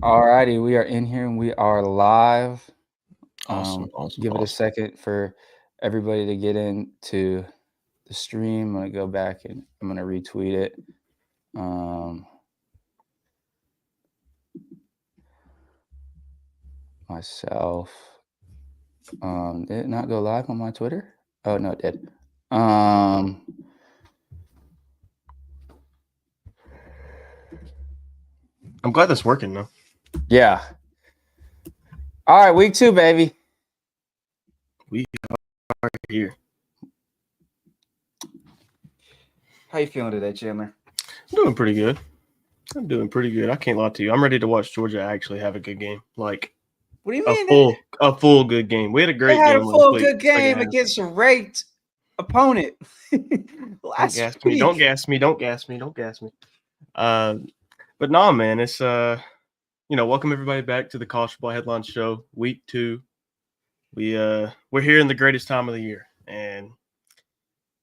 Alrighty, we are in here and we are live. Awesome, awesome, Give it a awesome. second for everybody to get into the stream. I'm gonna go back and I'm gonna retweet it. Myself. Did it not go live on my Twitter? Oh no, it did. I'm glad that's working though. Yeah. All right, week 2, baby. We are here. How you feeling today, Chandler? I'm doing pretty good. I can't lie to you. I'm ready to watch Georgia actually have a good game. Like What do you a mean? full good game. We had a They great had a game last full week. good game against a ranked opponent Don't last gas week. me. Don't gas me. Don't gas me. Don't gas me. But nah, man, it's welcome everybody back to the College Football Headlines Show, week 2. We're here in the greatest time of the year. And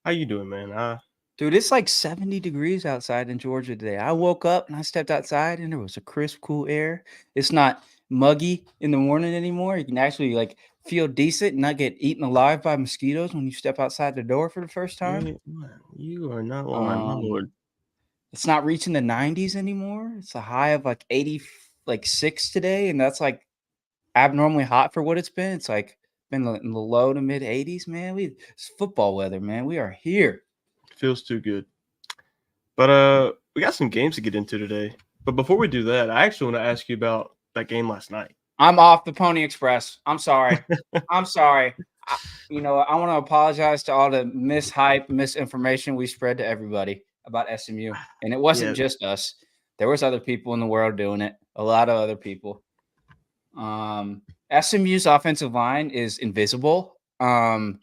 how you doing, man? Dude, it's like 70 degrees outside in Georgia today. I woke up and I stepped outside and there was a crisp, cool air. It's not muggy in the morning anymore. You can actually like feel decent and not get eaten alive by mosquitoes when you step outside the door for the first time. You are not lying, my lord. It's not reaching the 90s anymore. It's a high of like 86 today, and that's like abnormally hot for what it's been. It's like been in the low to mid 80s, man. It's football weather, man. We are here. Feels too good. But we got some games to get into today. But before we do that, I actually want to ask you about that game last night. I'm off the Pony Express. I'm sorry. I'm sorry. I want to apologize to all the misinformation we spread to everybody about SMU. And it wasn't just us. There was other people in the world doing it. A lot of other people. SMU's offensive line is invisible. They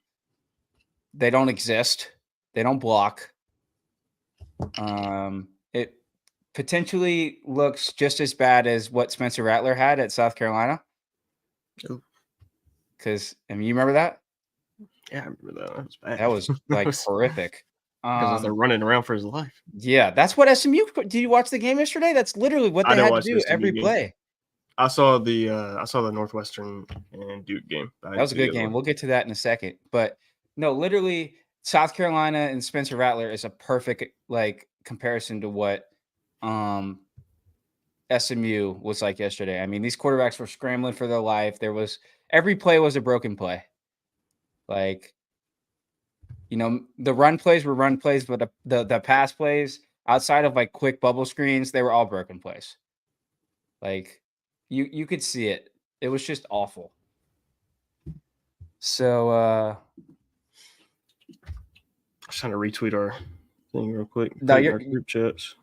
don't exist. They don't block. It potentially looks just as bad as what Spencer Rattler had at South Carolina. Because you remember that? Yeah, I remember that. That was bad. That was like horrific. Because they're running around for his life. Yeah, that's what SMU. Did you watch the game yesterday? That's literally what they had to do every play. I saw the Northwestern and Duke game. That was a good game. We'll get to that in a second. But no, literally, South Carolina and Spencer Rattler is a perfect like comparison to what SMU was like yesterday. I mean, these quarterbacks were scrambling for their life. Every play was a broken play. Like, the run plays were run plays, but the pass plays outside of like quick bubble screens, they were all broken plays. Like, you could see it. It was just awful. So I was trying to retweet our thing real quick. No, our group chats.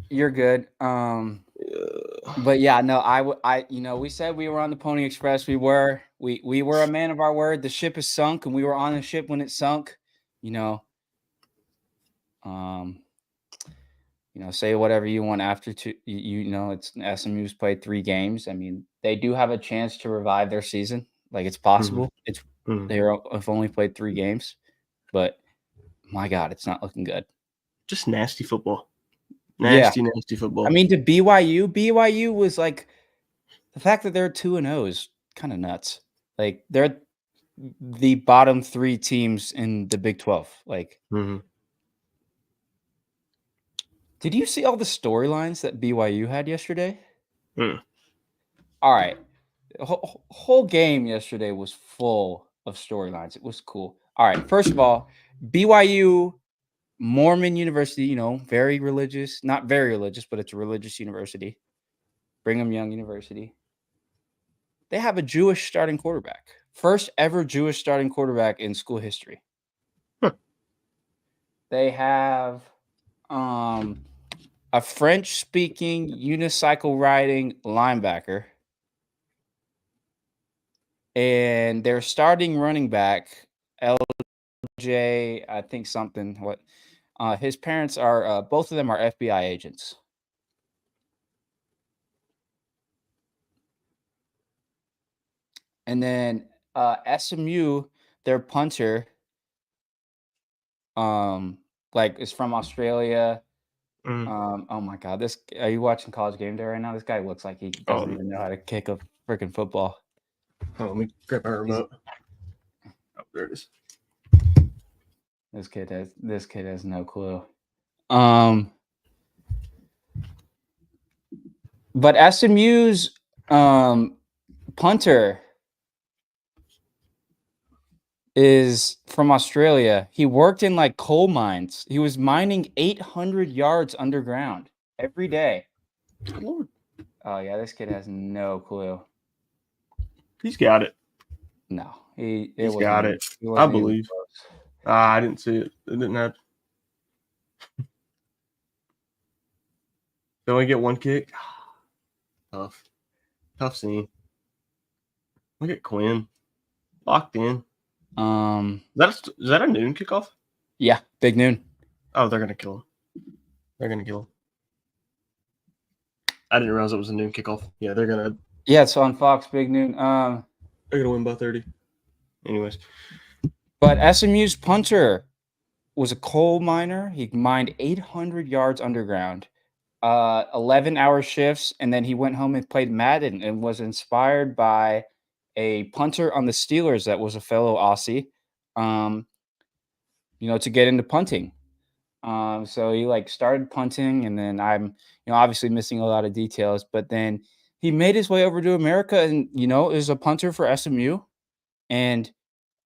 You're good. But yeah, no, we said we were on the Pony Express. We were a man of our word. The ship is sunk, and we were on the ship when it sunk. Say whatever you want after it's SMU's played 3 games. I mean, they do have a chance to revive their season. Like, it's possible. They have only played 3 games, but my God, it's not looking good. Just nasty football. Nasty football. I mean, to BYU was like the fact that they're 2-0 is kind of nuts. Like, they're the bottom 3 teams in the Big 12. Like, Did you see all the storylines that BYU had yesterday? All right. Whole game yesterday was full of storylines. It was cool. All right. First of all, BYU Mormon University, very religious. Not very religious, but it's a religious university. Brigham Young University. They have a Jewish starting quarterback. First ever Jewish starting quarterback in school history. They have a French-speaking, unicycle riding linebacker. And their starting running back, LJ, I think something. His parents are, both of them are FBI agents. And then SMU, their punter, is from Australia. Oh my god, are you watching College Game Day right now? This guy looks like he doesn't even know how to kick a freaking football. Oh, let me grab my remote. Oh, there it is. This kid has no clue. But SMU's punter is from Australia. He worked in like coal mines. He was mining 800 yards underground every day. Good Lord. Oh yeah, this kid has no clue. He's got it. No, he's got it. I believe. I didn't see it. It didn't happen. They only get one kick. Tough scene. Look at Quinn. Locked in. Is that a noon kickoff? Yeah, big noon. Oh, they're gonna kill him. I didn't realize it was a noon kickoff. Yeah, they're gonna. Yeah, it's on Fox, big noon. They're gonna win by 30. Anyways, but SMU's punter was a coal miner. He mined 800 yards underground, 11-hour shifts, and then he went home and played Madden and was inspired by a punter on the Steelers that was a fellow Aussie, to get into punting. So he like started punting, and then I'm, obviously missing a lot of details, but then he made his way over to America and, is a punter for SMU. And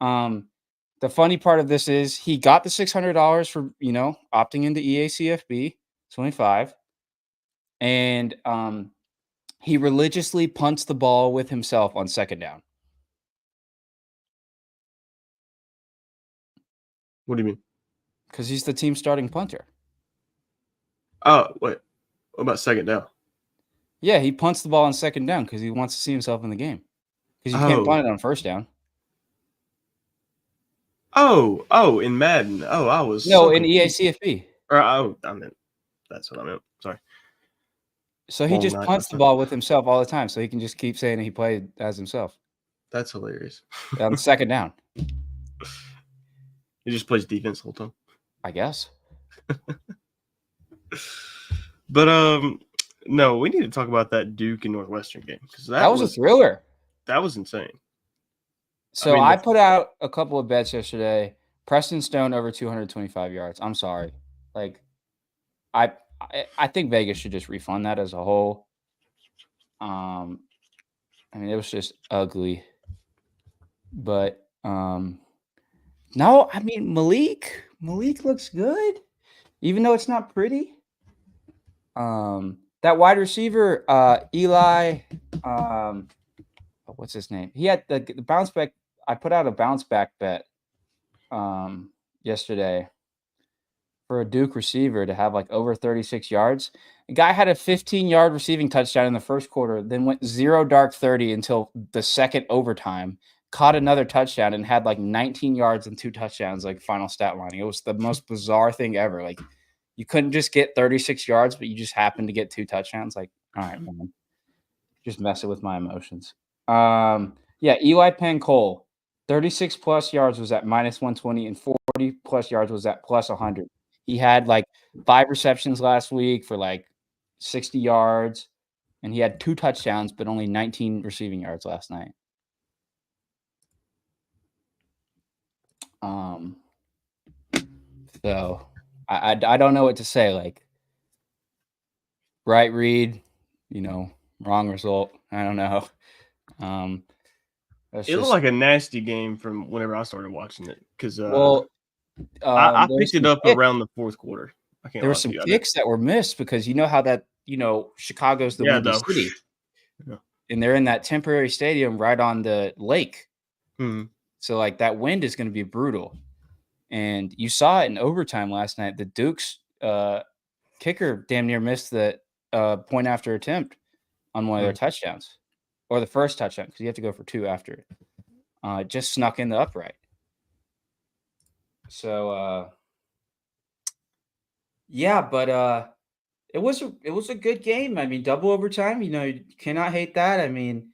the funny part of this is he got the $600 for, opting into EACFB 25. And he religiously punts the ball with himself on second down. What do you mean? Because he's the team starting punter. Oh, wait. What about second down? Yeah, he punts the ball on second down because he wants to see himself in the game. Because you can't punt it on first down. Oh, in Madden. Oh, I was in EACFB. I meant that's what I meant. Sorry. So he just punts the ball with himself all the time, so he can just keep saying he played as himself. That's hilarious. On second down. He just plays defense the whole time. I guess. But no, we need to talk about that Duke and Northwestern game because that was a thriller. That was insane. So I put out a couple of bets yesterday. Preston Stone over 225 yards. I'm sorry. Like, I think Vegas should just refund that as a whole. I mean, it was just ugly. But no, I mean Malik looks good, even though it's not pretty. That wide receiver, Eli, what's his name? He had the bounce back. I put out a bounce back bet yesterday for a Duke receiver to have like over 36 yards. The guy had a 15-yard receiving touchdown in the first quarter, then went 0 dark 30 until the second overtime, caught another touchdown, and had like 19 yards and 2 touchdowns, like final stat line. It was the most bizarre thing ever. Like, you couldn't just get 36 yards, but you just happened to get 2 touchdowns. Like, all right, man. Just messing with my emotions. Yeah, Eli Pancole, 36 plus yards was at minus 120, and 40 plus yards was at plus 100. He had like 5 receptions last week for like 60 yards, and he had 2 touchdowns, but only 19 receiving yards last night. So I don't know what to say. Like, right read, wrong result. I don't know. It looked like a nasty game from whenever I started watching it because I picked it up around the fourth quarter. There were some kicks that were missed because you know how that Chicago's the windy city, and they're in that temporary stadium right on the lake. So like that wind is going to be brutal, and you saw it in overtime last night. The Duke's kicker damn near missed the point after attempt on one of their touchdowns, or the first touchdown, because you have to go for 2 after it. It just snuck in the upright. So yeah, but it was a good game. I mean, double overtime, you cannot hate that. I mean,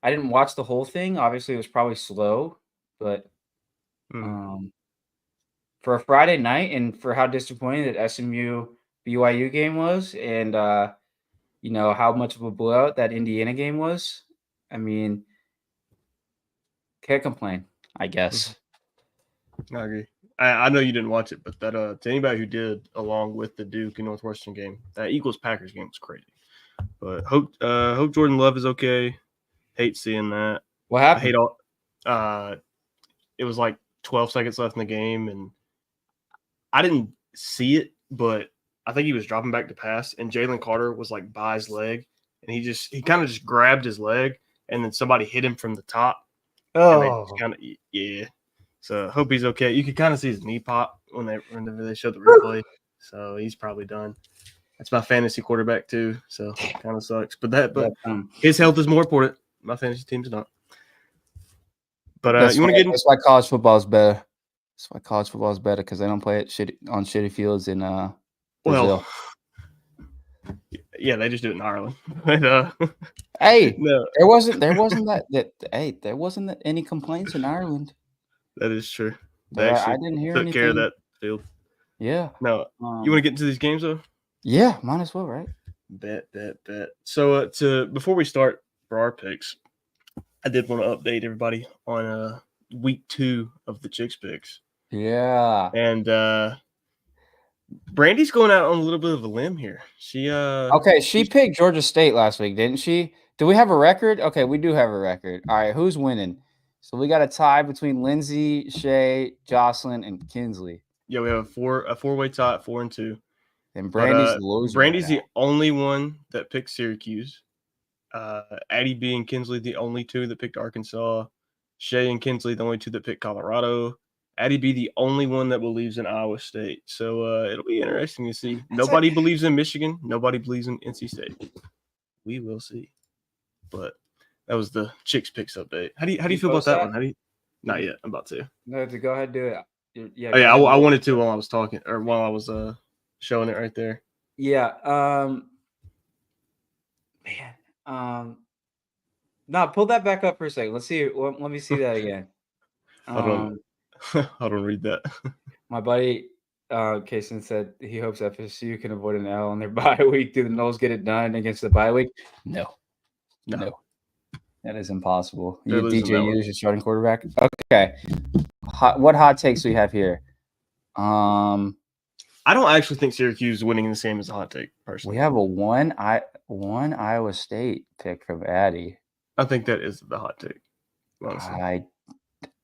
I didn't watch the whole thing. Obviously, it was probably slow, but for a Friday night and for how disappointing that SMU BYU game was, and how much of a blowout that Indiana game was. I mean, can't complain, I Mhm. guess. I agree. I know you didn't watch it, but that to anybody who did, along with the Duke and Northwestern game, that Eagles Packers game was crazy. But hope Jordan Love is okay. Hate seeing that. What I hate happened? all. It was like 12 seconds left in the game, and I didn't see it, but I think he was dropping back to pass, and Jalen Carter was like by his leg, and he kind of just grabbed his leg, and then somebody hit him from the top, and they just Oh, kind of yeah. So hope he's okay. You could kind of see his knee pop whenever they showed the replay. So he's probably done. That's my fantasy quarterback too. So kind of sucks. But his health is more important. My fantasy team's not. But you want to get that's why college football is better. That's why college football is better because they don't play it on shitty fields in Brazil. well, yeah, they just do it in Ireland. But, Hey, no, there wasn't there wasn't any complaints in Ireland. that is true. They I actually didn't hear took care of anything. that field. Yeah. No, you want to get into these games though? Yeah, might as well, right? Bet. So before we start for our picks, I did want to update everybody on week 2 of the Chicks picks. Yeah. And Brandy's going out on a little bit of a limb here. She picked Georgia State last week, didn't she? Do we have a record? Okay, we do have a record. All right, who's winning? So we got a tie between Lindsay, Shay, Jocelyn, and Kinsley. Yeah, we have a four-way tie at 4-2. And Brandy's the loser. Brandy's the only one that picked Syracuse. Addie B and Kinsley, the only two that picked Arkansas. Shay and Kinsley, the only two that picked Colorado. Addie B, the only one that believes in Iowa State. So it'll be interesting to see. Nobody believes in Michigan. Nobody believes in NC State. We will see. But that was the Chicks picks update. How do you feel about that one? Not yet. I'm about to. No, go ahead, do it. Yeah. I wanted to while I was talking or while I was showing it right there. Yeah. No, pull that back up for a second. Let's see. Let me see that again. I don't read that. My buddy Kason said he hopes FSU can avoid an L on their bye week. Do the Knowles get it done against the bye week? No. That is impossible. DJ is your starting quarterback. Okay. What hot takes do we have here? I don't actually think Syracuse winning the game is a hot take, personally. We have a one Iowa State pick from Addie. I think that is the hot take. Honestly.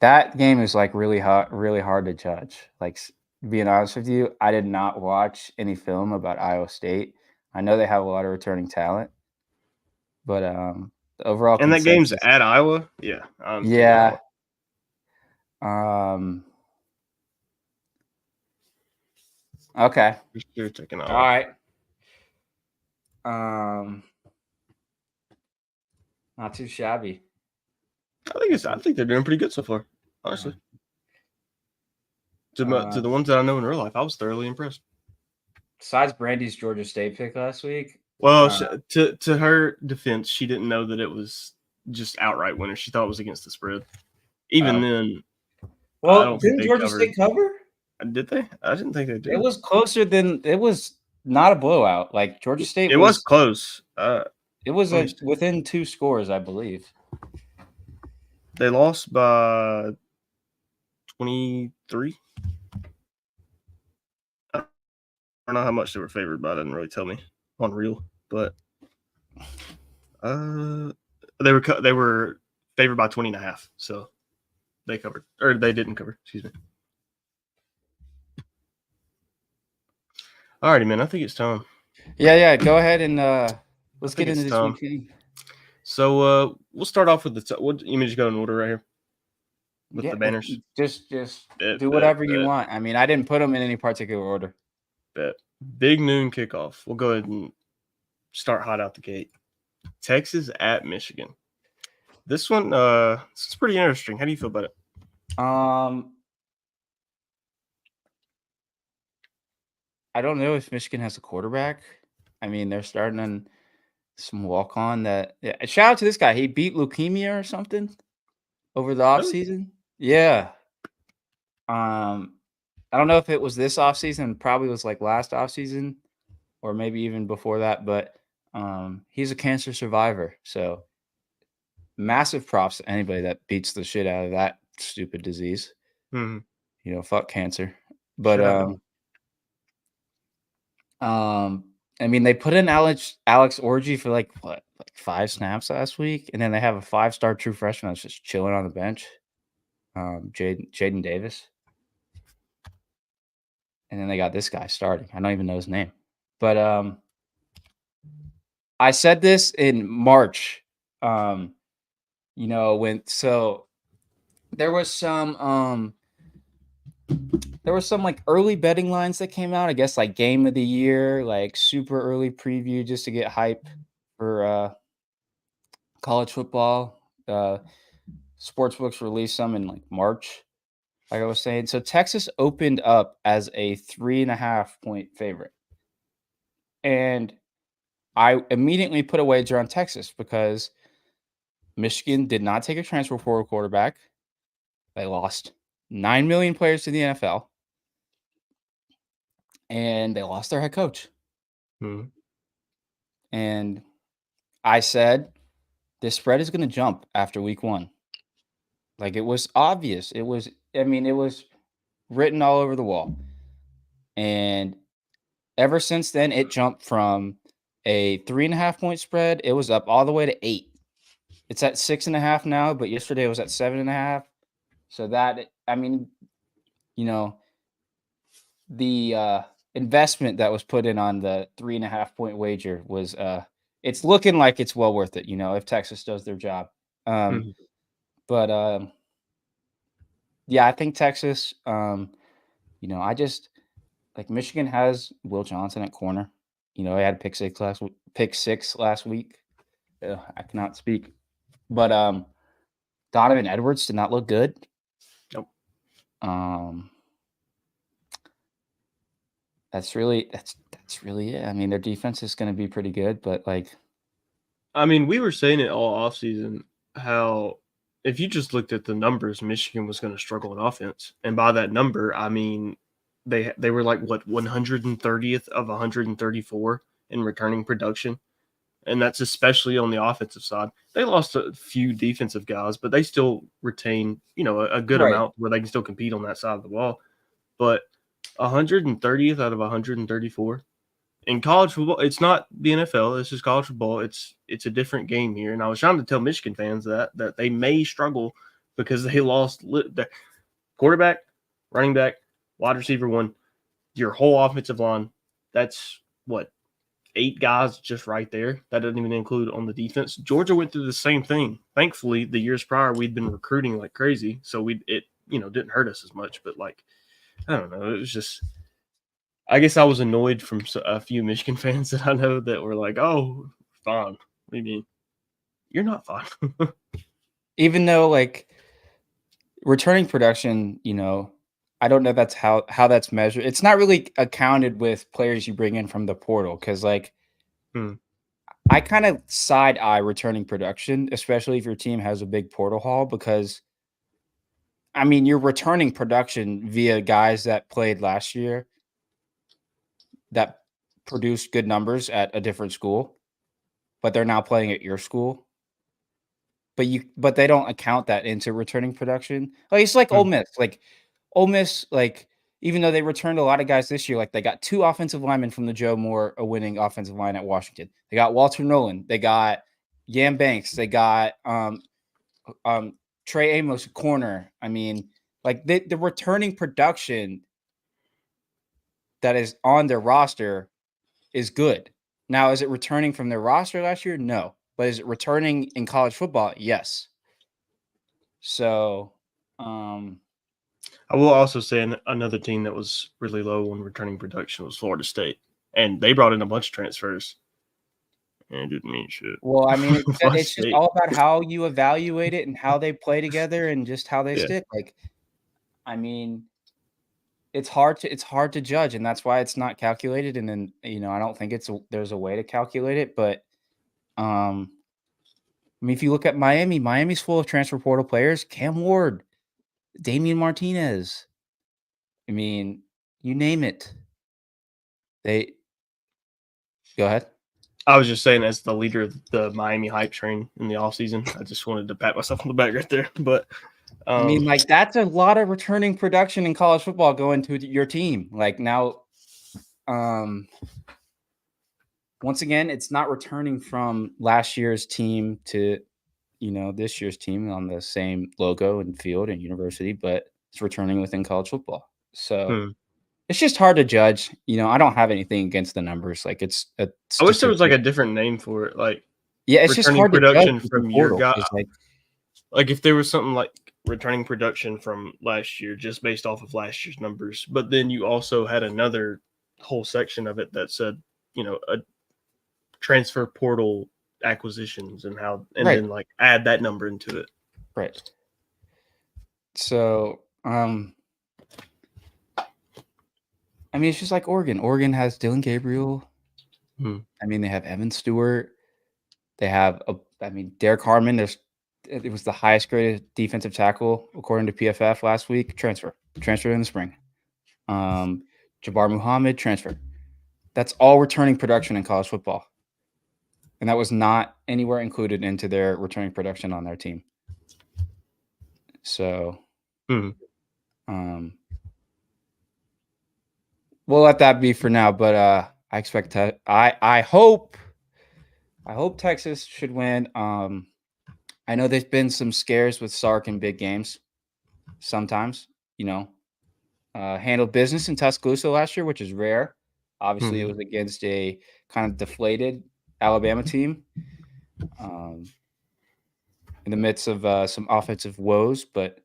That game is like really hard to judge. Like, being honest with you, I did not watch any film about Iowa State. I know they have a lot of returning talent, but the overall and that game's at Iowa. Yeah. Yeah. Okay. You're taking Iowa. All right. Not too shabby. I think they're doing pretty good so far, honestly. To the ones that I know in real life, I was thoroughly impressed. Besides Brandy's Georgia State pick last week. Well, to her defense, she didn't know that it was just outright winner. She thought it was against the spread. Even then. Well, didn't Georgia State cover? Did they? I didn't think they did. It was closer than it was. Not a blowout. Like Georgia State. It was close. It was within 2 scores, I believe. They lost by 23. I don't know how much they were favored by. It didn't really tell me on real, but they were favored by 20.5. So they covered, or they didn't cover. Excuse me. Alrighty, man. I think it's time. Yeah. Go ahead and let's get into this weekend. So we'll start off with what you mean? Just go in order right here with the banners. Just do whatever you want. I mean, I didn't put them in any particular order. Big noon kickoff. We'll go ahead and start hot out the gate. Texas at Michigan. This one, this is pretty interesting. How do you feel about it? I don't know if Michigan has a quarterback. I mean, they're starting on some walk-on that. Yeah, shout out to this guy. He beat leukemia or something over the offseason. Yeah. I don't know if it was this offseason, probably was like last offseason or maybe even before that, but he's a cancer survivor. So massive props to anybody that beats the shit out of that stupid disease. Mhm. Fuck cancer. But Shout out to him. I mean, they put in Alex Orgy for like 5 snaps last week, and then they have a 5-star true freshman that's just chilling on the bench, Jaden Davis, and then they got this guy starting. I don't even know his name, but I said this in March, when there was some like early betting lines that came out, I guess like game of the year, like super early preview just to get hype for college football. Sportsbooks released some in like March, like I was saying. So Texas opened up as a 3.5-point favorite. And I immediately put a wager on Texas because Michigan did not take a transfer portal quarterback. They lost 9 million players to the NFL. And they lost their head coach. Mhm. And I said, this spread is going to jump after week 1. Like, it was obvious. It was written all over the wall. And ever since then, it jumped from a 3.5-point spread. It was up all the way to 8. It's at 6.5 now, but yesterday it was at 7.5. So that, I mean, the investment that was put in on the 3.5-point wager was it's looking like it's well worth it, if Texas does their job. Mhm. But yeah, I think Texas, I just like Michigan has Will Johnson at corner. He had pick six last week. Ugh, I cannot speak. But Donovan Edwards did not look good. Nope. That's really it. I mean, their defense is going to be pretty good, but like, I mean, we were saying it all offseason how if you just looked at the numbers, Michigan was going to struggle in offense, and by that number, I mean they were like what 130th of 134 in returning production, and that's especially on the offensive side. They lost a few defensive guys, but they still retain a good right. amount where they can still compete on that side of the ball. But 130th out of 134 in college football, it's not the NFL. This is college football. It's a different game here. And I was trying to tell Michigan fans that they may struggle because they lost the quarterback, running back, wide receiver one, your whole offensive line. That's what 8 guys just right there. That doesn't even include on the defense. Georgia went through the same thing. Thankfully, the years prior we'd been recruiting like crazy, so it didn't hurt us as much. But like I don't know, it was just I guess I was annoyed from a few Michigan fans that I know that were like, "Oh, fine." What do you mean? You're not fine. Even though like returning production, I don't know that's how that's measured. It's not really accounted with players you bring in from the portal because like Hmm. I kind of side eye returning production, especially if your team has a big portal haul, because I mean you're returning production via guys that played last year that produced good numbers at a different school, but they're now playing at your school. But they don't account that into returning production. Like, it's like Hmm. Ole Miss. Like, Ole Miss, like, even though they returned a lot of guys this year, like, they got 2 offensive linemen from the Joe Moore, a winning offensive line at Washington. They got Walter Nolan. They got Yam Banks. They got, Trey Amos, corner. I mean, like, the returning production that is on their roster is good. Now, is it returning from their roster last year? No. But is it returning in college football? Yes. So, I will also say another team that was really low on returning production was Florida State, and they brought in a bunch of transfers, and it didn't mean shit. well, I mean, Florida it's just State, all about how you evaluate it and how they play together and just how they yeah. stick. Like, I mean, it's hard to judge, and that's why it's not calculated. And then, I don't think there's a way to calculate it. But, I mean, if you look at Miami's full of transfer portal players. Cam Ward, Damian Martinez. I mean, you name it. They go ahead. I was just saying, as the leader of the Miami hype train in the offseason, I just wanted to pat myself on the back right there. But I mean, like that's a lot of returning production in college football going to your team. Like now, once again, it's not returning from last year's team to this year's team on the same logo and field and university, but it's returning within college football. So it's just hard to judge. I don't have anything against the numbers. Like it's a I wish there was like statistic. a different name for it. Like Yeah, it's just returning hard to judge production with the from your portal. guy. It's Like if there was something like returning production from last year just based off of last year's numbers, but then you also had another whole section of it that said, a transfer portal acquisitions and right, then like add that number into it. right. So, I mean, it's just like Oregon. Oregon has Dylan Gabriel. I mean, they have Evan Stewart. They have Derek Harmon. It was the highest graded defensive tackle according to PFF last week. Transfer in the spring. Jabbar Muhammad transfer. That's all returning production in college football, and that was not anywhere included into their returning production on their team. So, we'll let that be for now. But I expect I hope Texas should win. I know there's been some scares with Sark in big games. Sometimes, handled business in Tuscaloosa last year, which is rare. Obviously, it was against a kind of deflated Alabama team in the midst of some offensive woes. But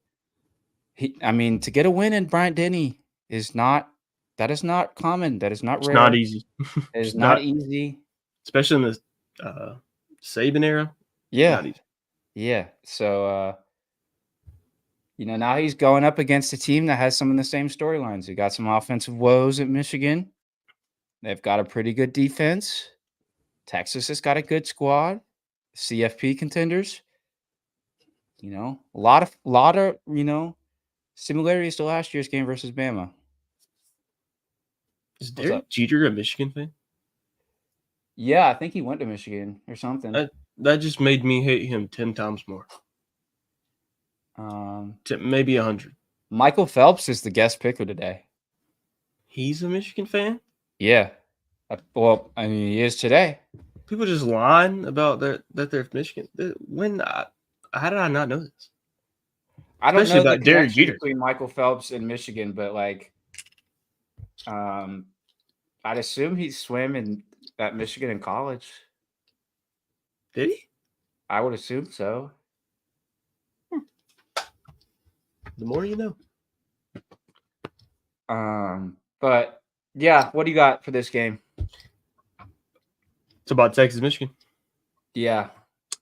to get a win in Bryant-Denny is not common. That is not rare. It's not easy. It is not easy, especially in the Saban era. Yeah, not easy. Yeah. So, now he's going up against a team that has some of the same storylines. He got some offensive woes at Michigan. They've got a pretty good defense. Texas has got a good squad. CFP contenders. A lot of similarities to last year's game versus Bama. Is Derek Jeter a Michigan fan? Yeah, I think he went to Michigan or something. That just made me hate him 10 times more. Maybe 100. Michael Phelps is the guest picker today. He's a Michigan fan? Yeah. Well, he is today. People just lying about that they're Michigan. How did I not know this? I don't know the Derek Jeter between Michael Phelps and Michigan, but I'd assume he swam at Michigan in college. Did he? I would assume so. The more you know. But yeah, what do you got for this game? It's about Texas, Michigan. Yeah.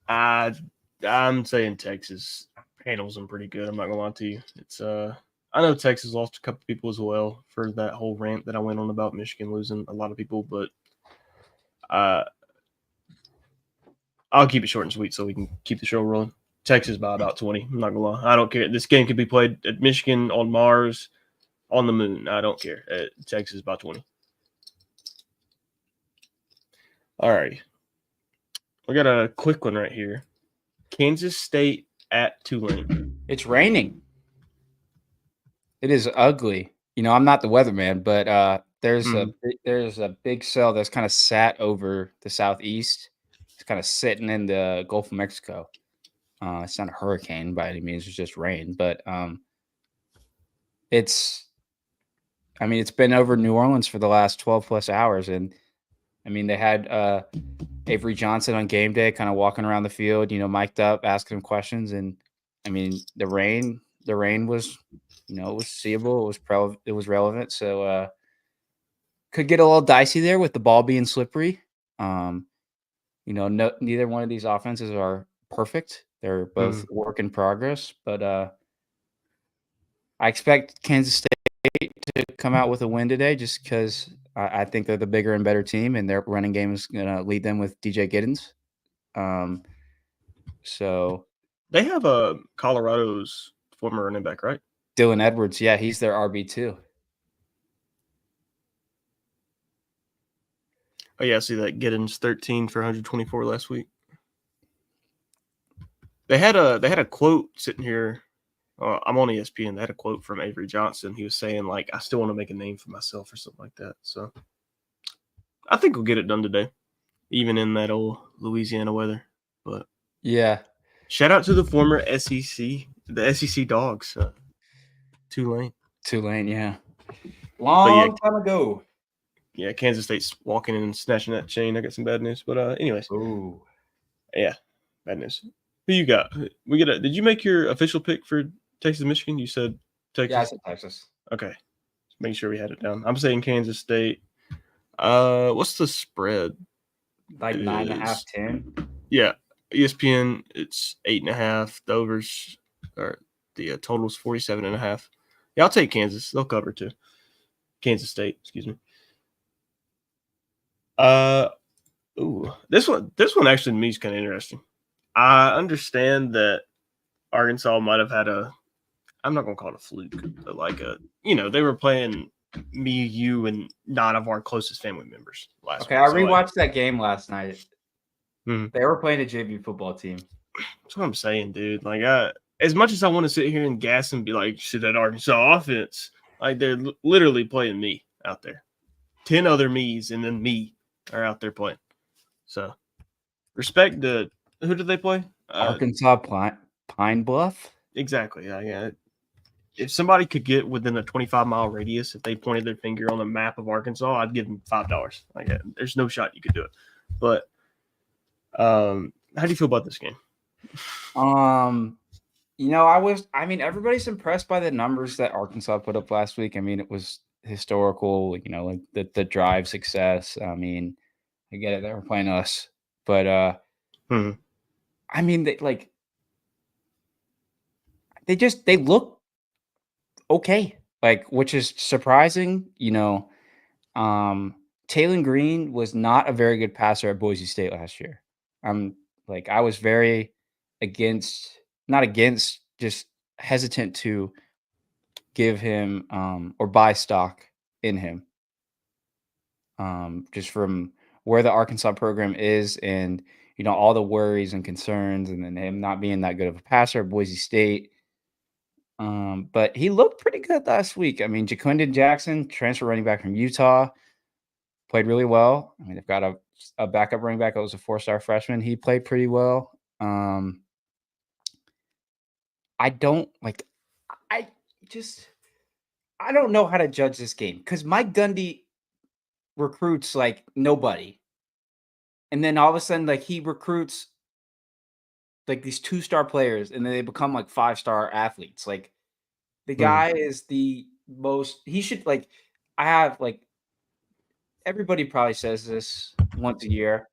I'm saying Texas handles them pretty good. I'm not gonna lie to you. It's I know Texas lost a couple people as well for that whole rant that I went on about Michigan losing a lot of people, but I'll keep it short and sweet so we can keep the show rolling. Texas by about 20. I'm not gonna lie. I don't care. This game could be played at Michigan, on Mars, on the moon. I don't care. Texas by 20. All right. We got a quick one right here. Kansas State at Tulane. It's raining. It is ugly. I'm not the weatherman, but there's a big cell that's kind of sat over the southeast. It's kind of sitting in the Gulf of Mexico. It's not a hurricane by any means. It's just rain, but it's been over New Orleans for the last 12 plus hours, and they had Avery Johnson on game day, kind of walking around the field, mic'd up, asking him questions, and the rain was, it was seeable, it was relevant, so could get a little dicey there with the ball being slippery. Neither one of these offenses are perfect. They're both work in progress, but I expect Kansas State to come out with a win today just because I think they're the bigger and better team, and their running game is going to lead them with DJ Giddens. So they have Colorado's former running back, right? Dylan Edwards. Yeah, he's their RB2. Oh yeah, I see that. Giddens 13 for 124 last week. They had a quote sitting here. I'm on ESPN. They had a quote from Avery Johnson. He was saying like, "I still want to make a name for myself" or something like that. So I think we'll get it done today, even in that old Louisiana weather. But yeah, shout out to the former SEC Dogs, Tulane. Tulane, yeah, But yeah, time ago. yeah, Kansas State's walking in and snatching that chain. I got some bad news, but anyways, Ooh, yeah, bad news. Who you got? Did you make your official pick for Texas, Michigan? You said Texas. yeah, I said Texas. Okay, just making sure we had it down. I'm saying Kansas State. What's the spread? Like 9.5, 10. Yeah, ESPN. It's 8.5. The overs or the total's 47.5. Yeah, I'll take Kansas. They'll cover too. Kansas State, excuse me. This one actually to me is kind of interesting. I understand that Arkansas might have had I'm not gonna call it a fluke, but like they were playing me, you, and 9 of our closest family members last week. Okay, I rewatched that game last night. Mhm. They were playing a JV football team. That's what I'm saying, dude. Like, as much as I want to sit here and gas and be like, "Shit, that Arkansas offense," like they're literally playing me out there. 10 other me's and then me are out there playing. So, respect the who did they play? Arkansas Pine Bluff. Exactly. Yeah. If somebody could get within a 25-mile radius, if they pointed their finger on the map of Arkansas, I'd give them $5. Like, there's no shot you could do it. But how do you feel about this game? Everybody's impressed by the numbers that Arkansas put up last week. I mean, it was historical, like the drive success. I mean, I get it, they were playing us, but I mean, they look okay, like, which is surprising. Taylon Green was not a very good passer at Boise State last year. I was very not against, just hesitant to give him or buy stock in him. Just from where the Arkansas program is and all the worries and concerns, and then him not being that good of a passer at Boise State. But he looked pretty good last week. I mean, Jaquindon Jackson, transfer running back from Utah, played really well. I mean, they've got a backup running back that was a 4-star freshman. He played pretty well. I don't know how to judge this game because Mike Gundy recruits like nobody. And then all of a sudden, like, he recruits like these 2-star players, and then they become like 5-star athletes. Like, the guy is the most, he should, like, I have like, everybody probably says this once a year.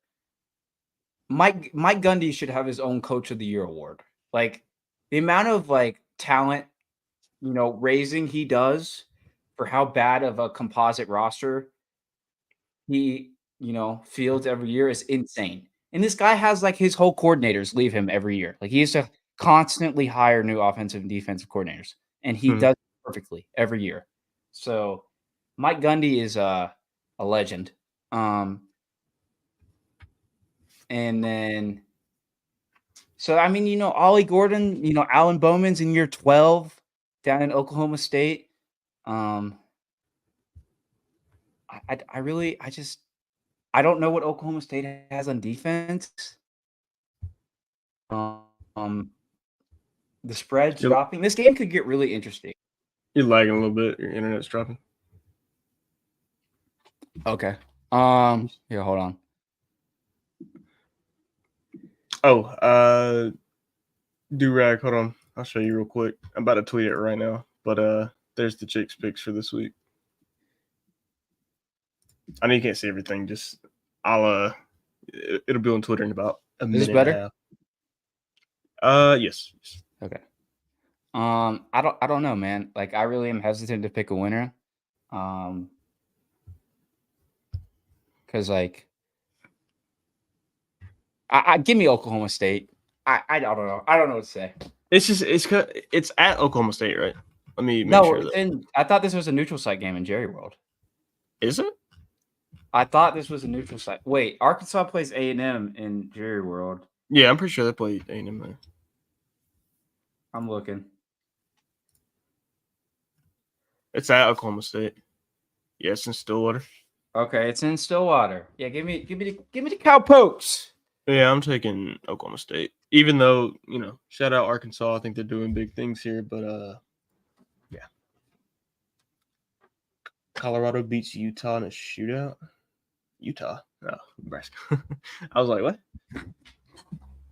Mike Gundy should have his own Coach of the Year award. Like, the amount of like talent, raising he does for how bad of a composite roster he, fields every year is insane. And this guy has like his whole coordinators leave him every year. Like, he has to constantly hire new offensive and defensive coordinators, and he does it perfectly every year. So Mike Gundy is a legend. And then, so I mean, Ollie Gordon, Alan Bowman's in year 12 down in Oklahoma State. I don't know what Oklahoma State has on defense. The spread's dropping. This game could get really interesting. You're lagging a little bit. Your internet's dropping. Okay. Here, hold on. Oh, Durag, hold on. I'll show you real quick. I'm about to tweet it right now. But there's the Chicks picks for this week. I know you can't see everything. Just it'll be on Twitter in about a minute. Is this better? And a half. Yes. Okay. I don't know, man. Like, I really am hesitant to pick a winner. Because like, I give me Oklahoma State. I don't know. I don't know what to say. It's at Oklahoma State, right? Let me make sure. I thought this was a neutral site game in Jerry World. Is it? I thought this was a neutral site. Wait, Arkansas plays A&M in Jerry World. Yeah, I'm pretty sure they played A&M there. I'm looking. It's at Oklahoma State. Yeah, it's in Stillwater. Okay, it's in Stillwater. Yeah, give me the Cowpokes. Yeah, I'm taking Oklahoma State. Even though, shout out Arkansas. I think they're doing big things here, but yeah. Colorado beats Utah in a shootout. Utah. No, Nebraska. I was like, what?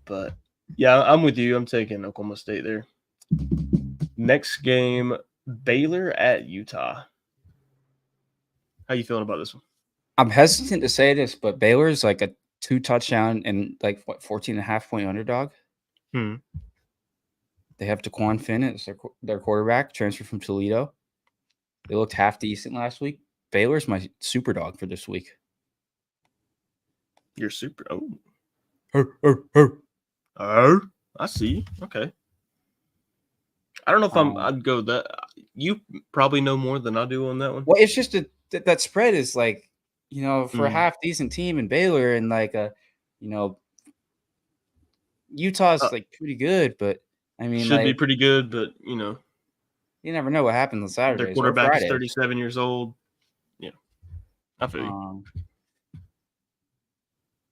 But yeah, I'm with you. I'm taking Oklahoma State there. Next game, Baylor at Utah. How you feeling about this one? I'm hesitant to say this, but Baylor's like a 2 touchdown and 14.5 point underdog. They have Daquan Finn as their quarterback, transferred from Toledo. They looked half decent last week. Baylor's my super dog for this week. You're super. Oh, I see. Okay. I don't know if I'd go that. You probably know more than I do on that one. Well, it's just that spread is for a half decent team in Baylor and Utah's pretty good, but I mean should be pretty good, but you never know what happens on Saturdays. Their quarterback is 37 years old. Yeah, I feel you.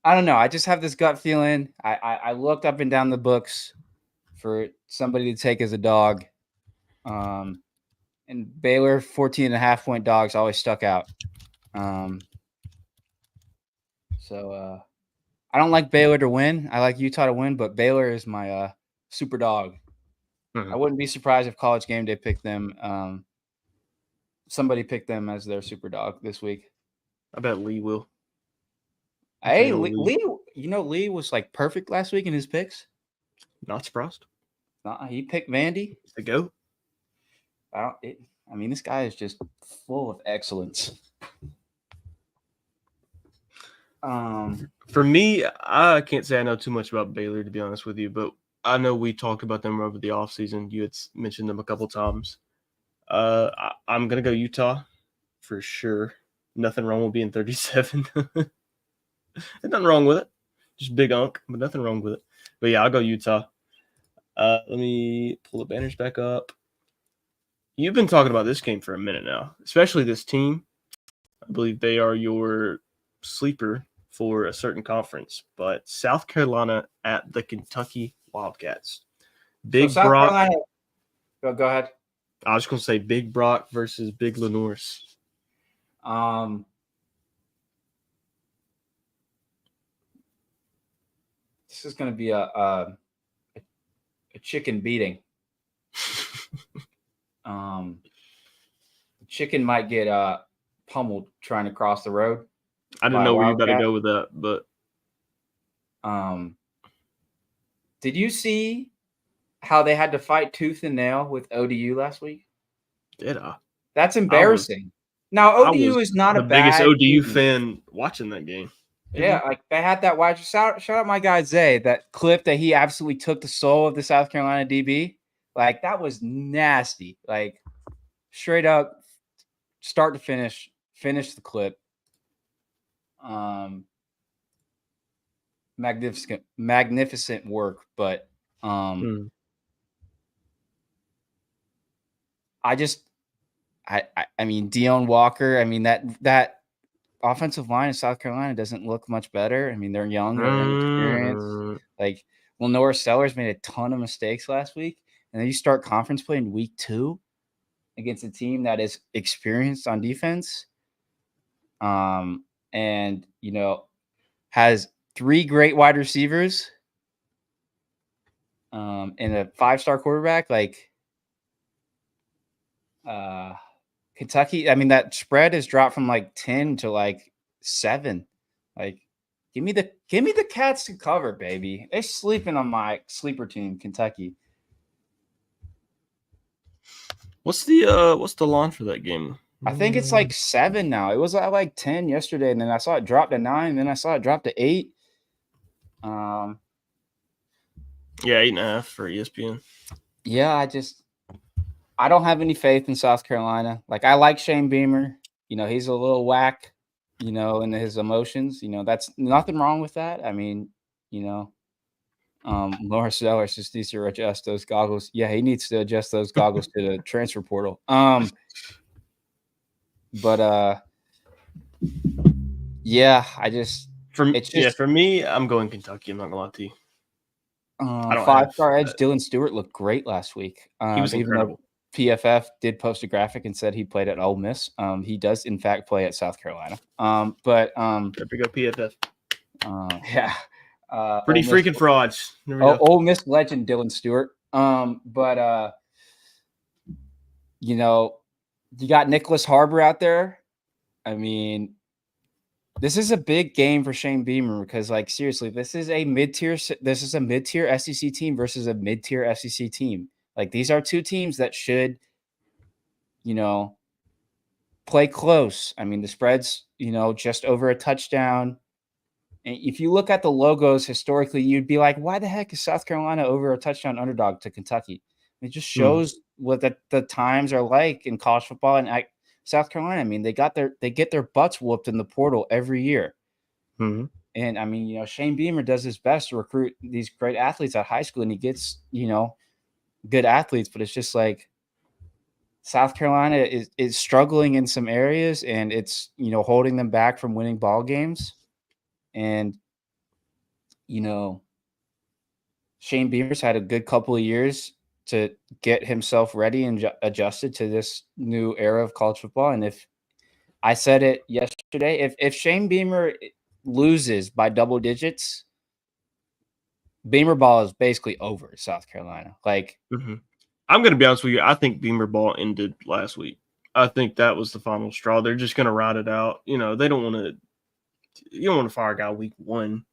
I don't know. I just have this gut feeling. I looked up and down the books for somebody to take as a dog. And Baylor 14.5 point dogs always stuck out. So I don't like Baylor to win. I like Utah to win, but Baylor is my super dog. I wouldn't be surprised if College Game Day picked them. Somebody picked them as their super dog this week. I bet Lee will. Hey, Lee, Lee was perfect last week in his picks. Not surprised. He picked Vandy. It's the GOAT. This guy is just full of excellence. For me, I can't say I know too much about Baylor, to be honest with you, but I know we talked about them over the offseason. You had mentioned them a couple times. I'm going to go Utah for sure. Nothing wrong with being 37. There's nothing wrong with it. Just big unk, but nothing wrong with it. But yeah, I'll go Utah. Let me pull the banners back up. You've been talking about this game for a minute now, especially this team. I believe they are your sleeper for a certain conference, but South Carolina at the Kentucky Wildcats. Big South Brock. Carolina, go ahead. I was going to say Big Brock versus Big Lenours. This is going to be a chicken beating. Chicken might get pummeled trying to cross the road. I didn't know where you about to go with that, but did you see how they had to fight tooth and nail with ODU last week? Did I? That's embarrassing. Now ODU is not the biggest ODU fan watching that game. Yeah, they had that wide. Shout out my guy Zay. That clip that he absolutely took the soul of the South Carolina DB. That was nasty. Straight up, start to finish the clip. Magnificent work, but I mean Deion Walker. I mean that offensive line in South Carolina doesn't look much better. I mean they're young, they're inexperienced. Norris Sellers made a ton of mistakes last week, and then you start conference play in week 2 against a team that is experienced on defense. And has 3 great wide receivers, and a 5-star quarterback. Kentucky, I mean that spread has dropped from 10 to 7. Give me the Cats to cover, baby. They're sleeping on my sleeper team, Kentucky. What's the line for that game? I think it's 7 now. It was at 10 yesterday, and then I saw it drop to 9, and then I saw it drop to 8. Yeah, 8.5 for ESPN. Yeah, I don't have any faith in South Carolina. I like Shane Beamer. He's a little whack. and his emotions. That's nothing wrong with that. I mean, Marcel just needs to adjust those goggles. Yeah, he needs to adjust those goggles to the transfer portal. But yeah, it's just for me, I'm going Kentucky. I'm not gonna lie to you. I don't have. 5-star edge Dylan Stewart looked great last week. He was Even though incredible. PFF did post a graphic and said he played at Ole Miss. He does in fact play at South Carolina. There we go, PFF. Yeah. Pretty Ole Miss, freaking frauds. There we go. Ole Miss legend Dylan Stewart. But you got Nicholas Harbor out there. I mean, this is a big game for Shane Beamer because, like, seriously, this is a mid-tier SEC team versus a mid-tier SEC team. Like, these are two teams that should, play close. I mean, the spread's, just over a touchdown. And if you look at the logos historically, you'd be like, why the heck is South Carolina over a touchdown underdog to Kentucky? It just shows what the times are like in college football. And South Carolina, I mean, they get their butts whooped in the portal every year. Mm-hmm. And I mean, Shane Beamer does his best to recruit these great athletes at high school, and he gets, good athletes, but it's just like South Carolina is struggling in some areas, and it's, holding them back from winning ball games. And, Shane Beamer's had a good couple of years to get himself ready and adjusted to this new era of college football. And if I said it yesterday, if Shane Beamer loses by double digits, Beamer ball is basically over South Carolina. Like, I'm going to be honest with you. I think Beamer ball ended last week. I think that was the final straw. They're just going to ride it out. They don't want to. You don't want to fire a guy week 1.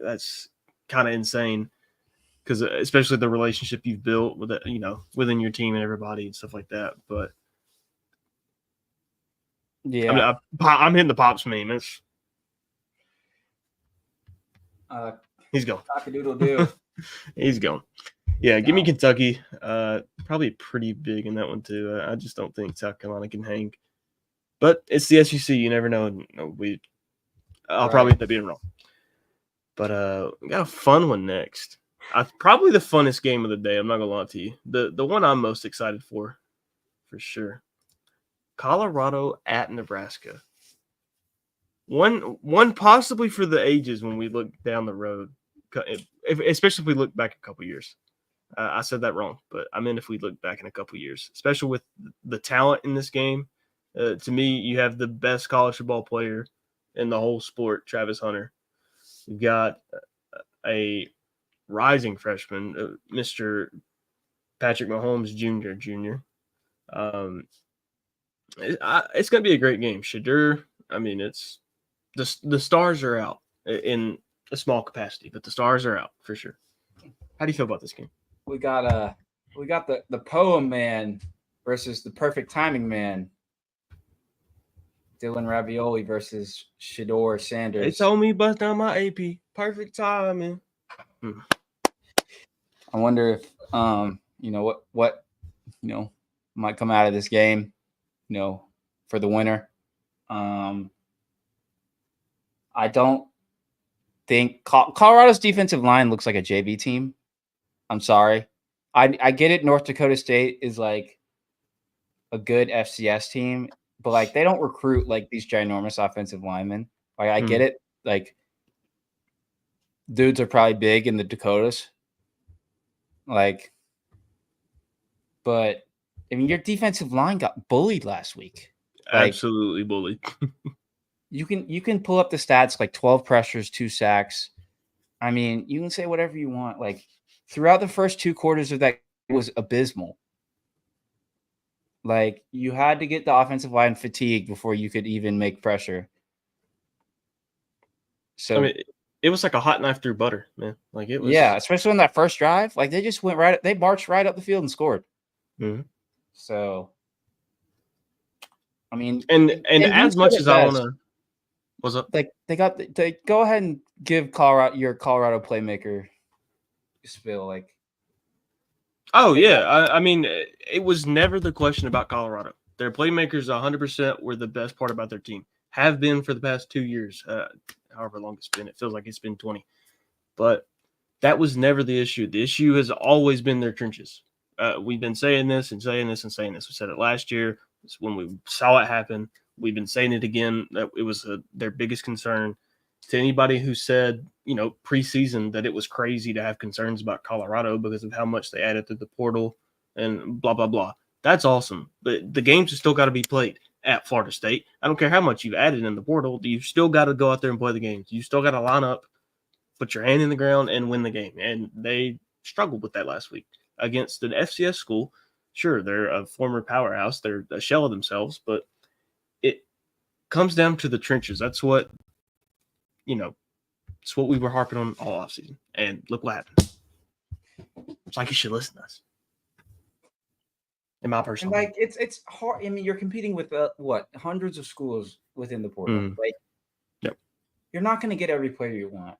That's kind of insane because especially the relationship you've built with it, within your team and everybody and stuff like that. But yeah, I'm hitting the Pops meme. He's going. Cock-a-doodle-doo. He's going. Yeah, give me Kentucky. Probably pretty big in that one too. I just don't think South Carolina can hang. But it's the SEC. You never know. I'll probably end up being wrong. But we got a fun one next. Probably the funnest game of the day. I'm not gonna lie to you. The one I'm most excited for sure. Colorado at Nebraska. One possibly for the ages when we look down the road, especially if we look back a couple years. I said that wrong, but I meant if we look back in a couple years, especially with the talent in this game. To me, you have the best college football player in the whole sport, Travis Hunter. You've got a rising freshman, Mr. Patrick Mahomes Jr. It's going to be a great game. Shadur, I mean, it's the stars are out in a small capacity, but the stars are out for sure. How do you feel about this game? We got the poem man versus the perfect timing man. Dylan Ravioli versus Shador Sanders. They told me bust down my AP. Perfect timing. I wonder if what might come out of this game, for the winner. I don't think Colorado's defensive line looks like a JV team. I'm sorry. I get it. North Dakota State is like a good FCS team, but like they don't recruit like these ginormous offensive linemen. Like I get it. Like dudes are probably big in the Dakotas. Like, but I mean, your defensive line got bullied last week. Like, absolutely bullied. You can pull up the stats like 12 pressures, 2 sacks. I mean, you can say whatever you want. Like throughout the first 2 quarters of that was abysmal. Like you had to get the offensive line fatigued before you could even make pressure. So I mean, it was like a hot knife through butter, man. Like it was. Yeah, especially on that first drive. Like they just they marched right up the field and scored. Mm-hmm. So, I mean, and as much as I want to, what's up? Like they go ahead and give your Colorado playmaker spill. Like, oh yeah, I mean, it was never the question about Colorado. Their playmakers 100% were the best part about their team. have been for the past 2 years, however long it's been. It feels like it's been 20. But that was never the issue. The issue has always been their trenches. We've been saying this and saying this and saying this. We said it last year. It's when we saw it happen. We've been saying it again. That it was their biggest concern. To anybody who said, preseason that it was crazy to have concerns about Colorado because of how much they added to the portal and blah, blah, blah. That's awesome. But the games have still got to be played at Florida State. I don't care how much you've added in the portal. You've still got to go out there and play the games. You still got to line up, put your hand in the ground, and win the game. And they struggled with that last week against an FCS school. Sure, they're a former powerhouse. They're a shell of themselves, but it comes down to the trenches. That's what, it's what we were harping on all offseason. And look what happened. It's like you should listen to us. In my personal opinion. It's hard. I mean, you're competing with hundreds of schools within the portal. Yep. You're not going to get every player you want.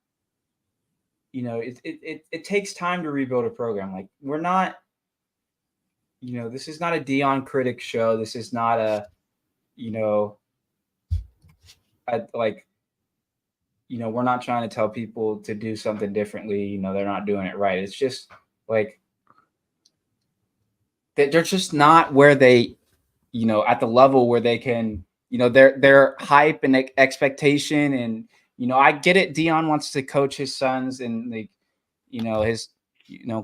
It takes time to rebuild a program. Like, we're not, this is not a Dion critic show. This is not we're not trying to tell people to do something differently. They're not doing it right. It's just like they're just not where they, at the level where they can, their hype and expectation. And, I get it. Dion wants to coach his sons and his,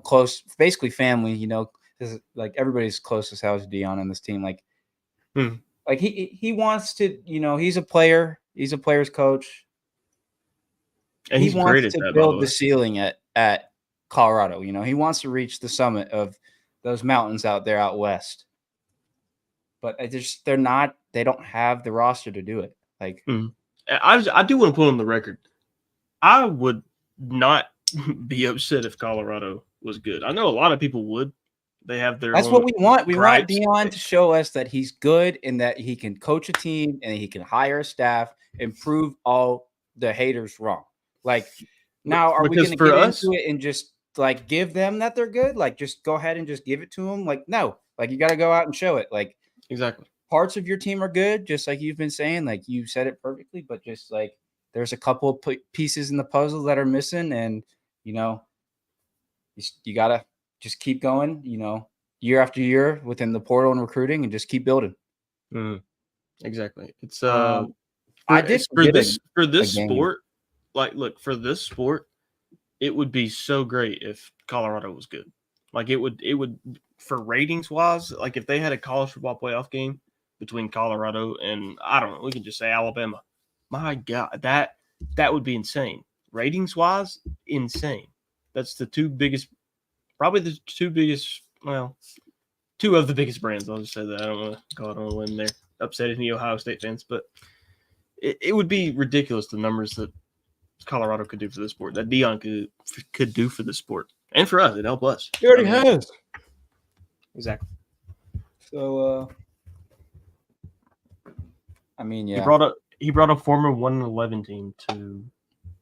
close, basically family, like everybody's close as hell as Dion on this team. Like he wants to, he's a player. He's a player's coach. And he wants to build the ceiling at Colorado. He wants to reach the summit of those mountains out there out west. But they don't have the roster to do it. Like, I do want to put on the record. I would not be upset if Colorado was good. I know a lot of people would. They have their. That's what we want. We want Dion to show us that he's good and that he can coach a team and he can hire a staff and prove all the haters wrong. Like, now, are we going to get into it and just like give them that they're good? Like, just go ahead and just give it to them? Like, no. Like, you got to go out and show it. Like, exactly. Parts of your team are good, just like you've been saying. Like, you said it perfectly, but just like there's a couple of pieces in the puzzle that are missing, and you got to just keep going. Year after year within the portal and recruiting, and just keep building. Exactly. It's for this sport. Like, look, for this sport, it would be so great if Colorado was good. Like, it would for ratings wise. Like, if they had a college football playoff game between Colorado and, I don't know, we can just say Alabama. My God, that would be insane. Ratings wise, insane. That's the two of the biggest brands. I'll just say that. I don't want to go out on a limb there, upset any Ohio State fans, but it would be ridiculous, the numbers that Colorado could do for the sport, that Dion could do for the sport. And for us, it'd help us. He already has. Exactly. So, yeah. He brought a former 1-11 team to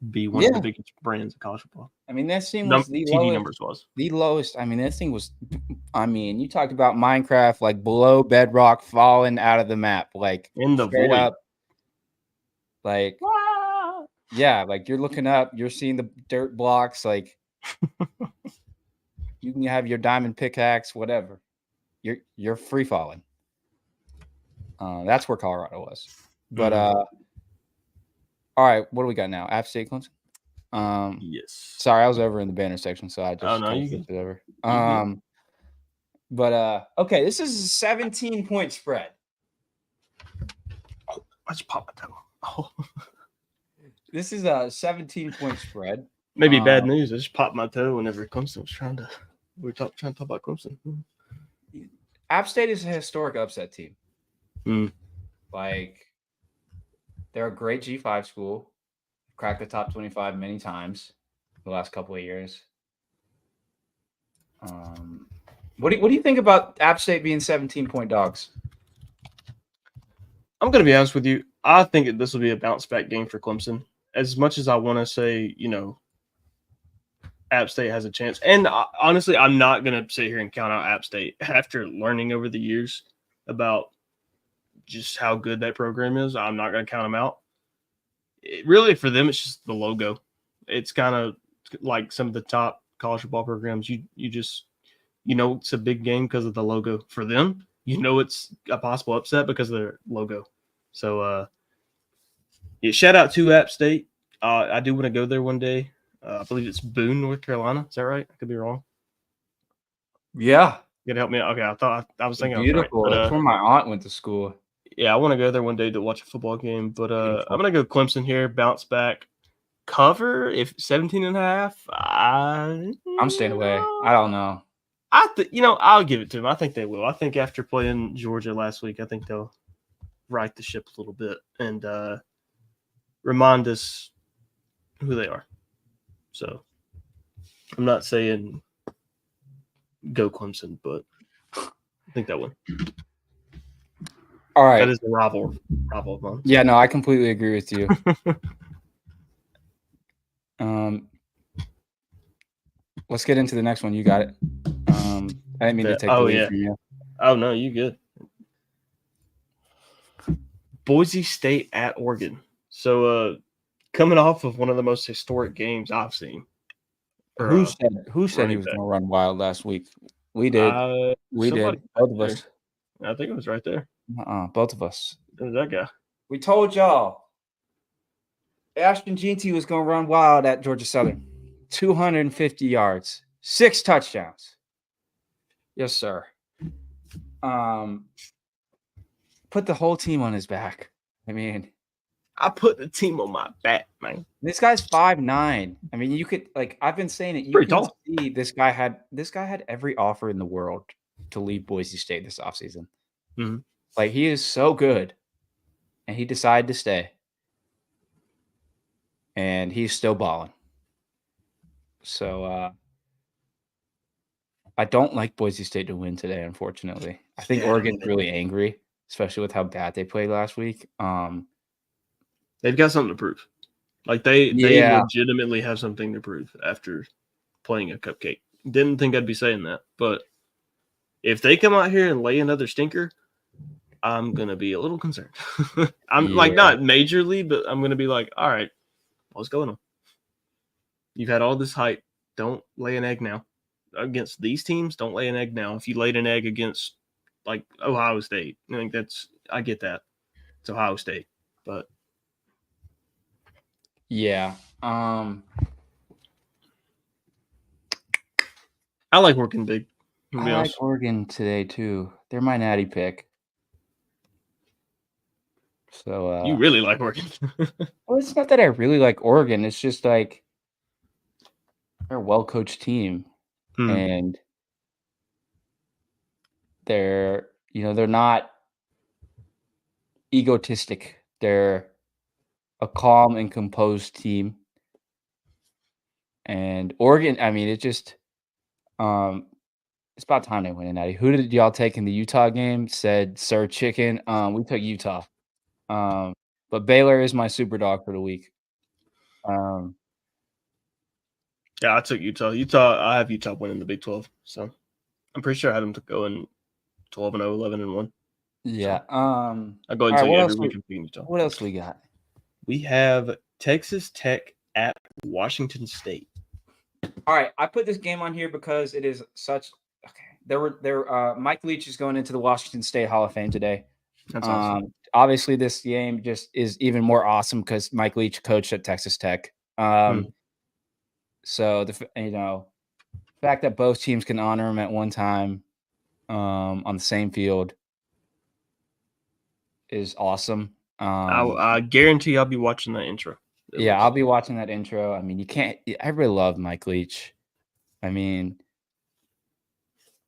be one of the biggest brands of college football. That thing was the TV numbers was the lowest. That thing was. You talked about Minecraft, like below bedrock, falling out of the map, like in the void. Up, like, yeah, like you're looking up, you're seeing the dirt blocks, like you can have your diamond pickaxe, whatever. You're free falling. That's where Colorado was. But all right, what do we got now? App State, Clemson. Yes. Sorry, I was over in the banner section, so I just you get it over. But okay, this is a 17-point spread. Oh, I just popped my toe. Oh. This is a 17-point spread. Maybe bad news. I just popped my toe whenever Clemson was trying to talk about Clemson. App State is a historic upset team. Like, they're a great G5 school. Cracked the top 25 many times the last couple of years. What do you think about App State being 17-point dogs? I'm going to be honest with you. I think that this will be a bounce back game for Clemson. As much as I want to say, App State has a chance. And honestly, I'm not going to sit here and count out App State after learning over the years about just how good that program is. I'm not going to count them out. Really, for them, it's just the logo. It's kind of like some of the top college football programs. You just it's a big game because of the logo. For them, it's a possible upset because of their logo. So, yeah, shout out to App State. I do want to go there one day. I believe it's Boone, North Carolina. Is that right? I could be wrong. Yeah. You gotta help me out. Okay, I was thinking Beautiful. I was right. That's where my aunt went to school. Yeah, I want to go there one day to watch a football game. But I'm gonna go Clemson here, bounce back, cover if 17.5. I'm staying away. I don't know. I'll give it to them. I think they will. I think after playing Georgia last week, I think they'll right the ship a little bit and remind us who they are. So I'm not saying go Clemson, but I think that one. All right. That is the rival of mine. Yeah, no, I completely agree with you. Let's get into the next one. You got it. I didn't mean to take the lead from you. Oh no, you good. Boise State at Oregon. So coming off of one of the most historic games I've seen. Who said he was going to run wild last week? We did. We did. Both of us. I think it was right there. Both of us. It was that guy. We told y'all. Ashton Jeanty was going to run wild at Georgia Southern. 250 yards. 6 touchdowns. Yes, sir. Put the whole team on his back. I mean, I put the team on my back, man. This guy's 5'9". I mean, you could I've been saying it. You can see this guy had every offer in the world to leave Boise State this offseason. Mm-hmm. Like, he is so good, and he decided to stay, and he's still balling. So I don't like Boise State to win today, unfortunately. I think Oregon's really angry, especially with how bad they played last week. They've got something to prove. Like they legitimately have something to prove after playing a cupcake. Didn't think I'd be saying that, but if they come out here and lay another stinker, I'm gonna be a little concerned. I'm not majorly, but I'm gonna be like, all right, what's going on? You've had all this hype. Don't lay an egg now against these teams. Don't lay an egg now. If you laid an egg against like Ohio State, I get that. It's Ohio State, but. Yeah. I like Oregon big. I like Oregon today too. They're my natty pick. So you really like Oregon. Well, it's not that I really like Oregon. It's just like they're a well-coached team. And they're not egotistic. They're a calm and composed team. And Oregon, I mean, it just it's about time they win, Natty. Who did y'all take in the Utah game? Said Sir Chicken. We took Utah. But Baylor is my super dog for the week. Yeah, I took Utah. I have Utah winning the Big 12. So I'm pretty sure I had them to go in 12-0, 11-1. Yeah. So, I go into every week of beating Utah. What else we got? We have Texas Tech at Washington State. All right, I put this game on here because it is such. Okay, Mike Leach is going into the Washington State Hall of Fame today. That's awesome. Obviously, this game just is even more awesome because Mike Leach coached at Texas Tech. So the fact that both teams can honor him at one time on the same field is awesome. I guarantee I'll be watching that intro. Yeah, I'll be watching that intro. I mean, I really love Mike Leach. I mean,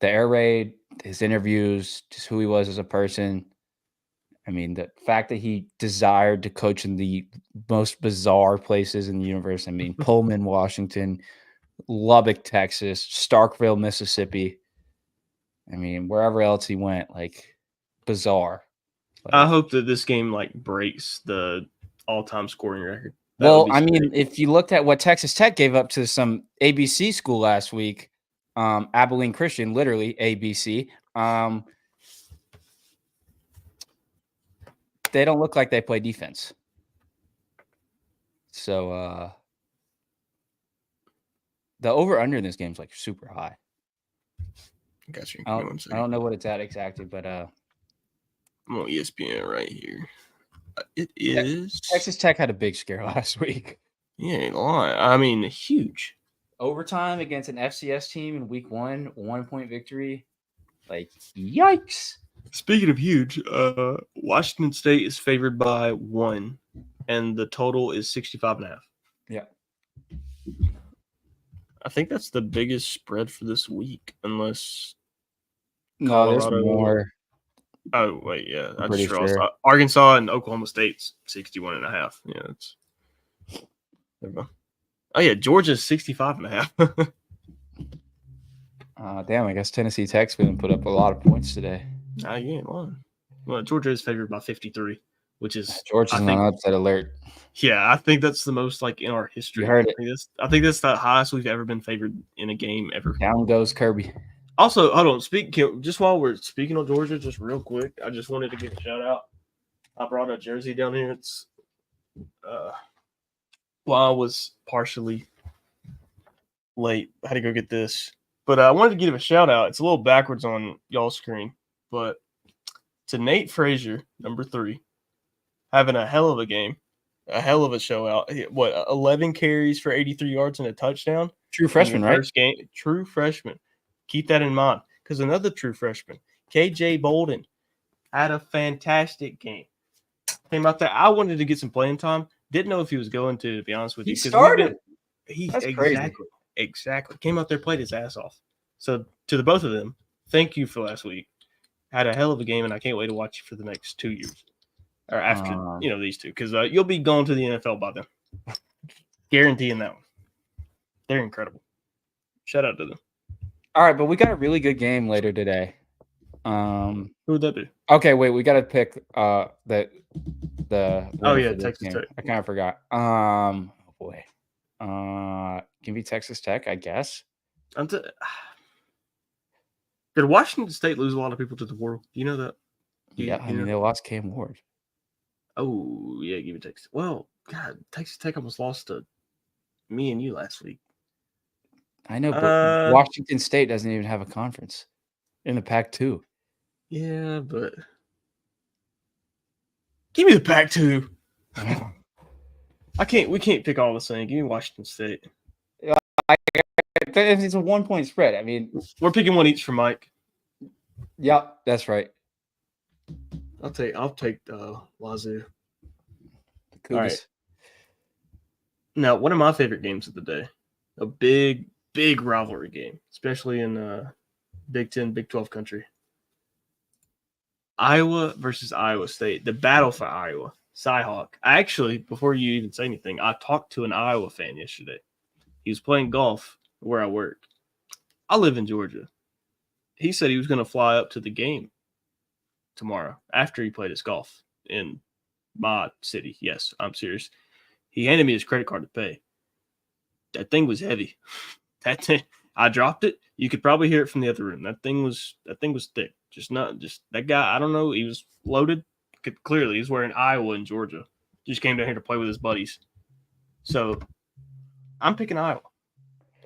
the air raid, his interviews, just who he was as a person. I mean, the fact that he desired to coach in the most bizarre places in the universe. I mean, Pullman, Washington, Lubbock, Texas, Starkville, Mississippi. I mean, wherever else he went, bizarre. I hope that this game breaks the all-time scoring record. Well, I mean, if you looked at what Texas Tech gave up to some ABC school last week, Abilene Christian, literally ABC. they don't look like they play defense. So the over-under in this game is like super high. Got you. I don't know what it's at exactly, but I'm on ESPN right here. It is Texas Tech had a big scare last week. Yeah, ain't lying. I mean, huge overtime against an FCS team in week 1, 1-point victory. Like, yikes. Speaking of huge, Washington State is favored by 1, and the total is 65.5. Yeah. I think that's the biggest spread for this week, unless Colorado. There's more. Oh, wait, yeah. I'm pretty sure. Arkansas and Oklahoma State's 61.5. Yeah, that's. Oh, yeah, Georgia's 65.5. Damn, I guess Tennessee Tech's going to put up a lot of points today. You ain't lying. Well, Georgia is favored by 53, which is Georgia's on upset alert. Yeah, I think that's the most in our history. You heard it. I think that's the highest we've ever been favored in a game ever. Down goes Kirby. Also, hold on. Just while we're speaking of Georgia, just real quick, I just wanted to give a shout out. I brought a jersey down here. It's I was partially late. I had to go get this. But I wanted to give a shout out. It's a little backwards on y'all's screen, but to Nate Frazier, number 3, having a hell of a game, a hell of a show out. 11 carries for 83 yards and a touchdown? True freshman, right? First game, true freshman. Keep that in mind, because another true freshman, KJ Bolden, had a fantastic game. Came out there. I wanted to get some playing time. Didn't know if he was going to be honest with you. He started. That's crazy. Exactly. Came out there, played his ass off. So to the both of them, thank you for last week. Had a hell of a game, and I can't wait to watch you for the next 2 years. Or after, these two. Because you'll be going to the NFL by then. Guaranteeing that one. They're incredible. Shout out to them. All right, but we got a really good game later today. Who would that be? Okay, wait, we got to pick the. Texas Tech. I kind of forgot. Oh boy. Can be Texas Tech, I guess. Did Washington State lose a lot of people to the portal? Do you know that? They lost Cam Ward. Oh, yeah, give it Texas. Well, God, Texas Tech almost lost to me and you last week. I know, but Washington State doesn't even have a conference in the Pac-2. Yeah, but give me the Pac-2. We can't pick all the same. Give me Washington State. It's a 1-point spread. I mean, we're picking one each for Mike. Yep, that's right. I'll take Wazoo. All right. Now, one of my favorite games of the day, a big rivalry game, especially in Big 10, Big 12 country. Iowa versus Iowa State, the battle for Iowa. Cyhawk. Actually, before you even say anything, I talked to an Iowa fan yesterday. He was playing golf where I work. I live in Georgia. He said he was going to fly up to the game tomorrow after he played his golf in my city. Yes, I'm serious. He handed me his credit card to pay. That thing was heavy. That thing, I dropped it. You could probably hear it from the other room. That thing was thick. Just that guy. I don't know. He was loaded. Clearly, he's wearing Iowa and Georgia. Just came down here to play with his buddies. So I'm picking Iowa.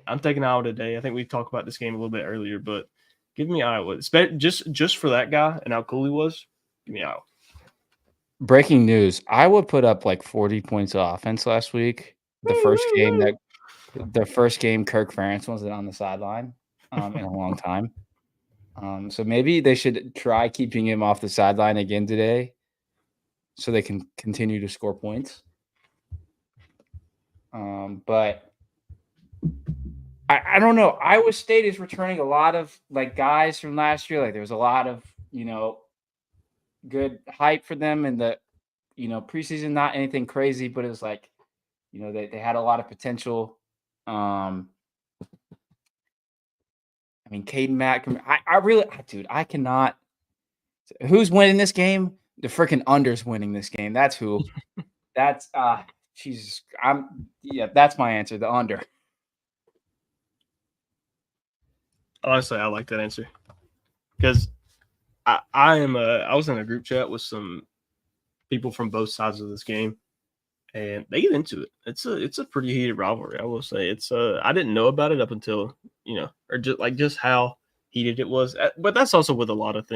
I'm taking Iowa today. I think we talked about this game a little bit earlier, but give me Iowa. Just for that guy and how cool he was, give me Iowa. Breaking news. Iowa put up like 40 points of offense last week. The first game Kirk Ferentz wasn't on the sideline in a long time. So maybe they should try keeping him off the sideline again today so they can continue to score points. But I don't know. Iowa State is returning a lot of guys from last year. There was a lot of, good hype for them in the, preseason, not anything crazy, but it was they had a lot of potential. Caden Mack. I cannot. Who's winning this game? The freaking under's winning this game. That's who. That's Jesus. That's my answer. The under. Honestly, I like that answer because I was in a group chat with some people from both sides of this game, and they get into it. It's a pretty heated rivalry, I will say. It's I didn't know about it up until or just how heated it was. But that's also with a lot of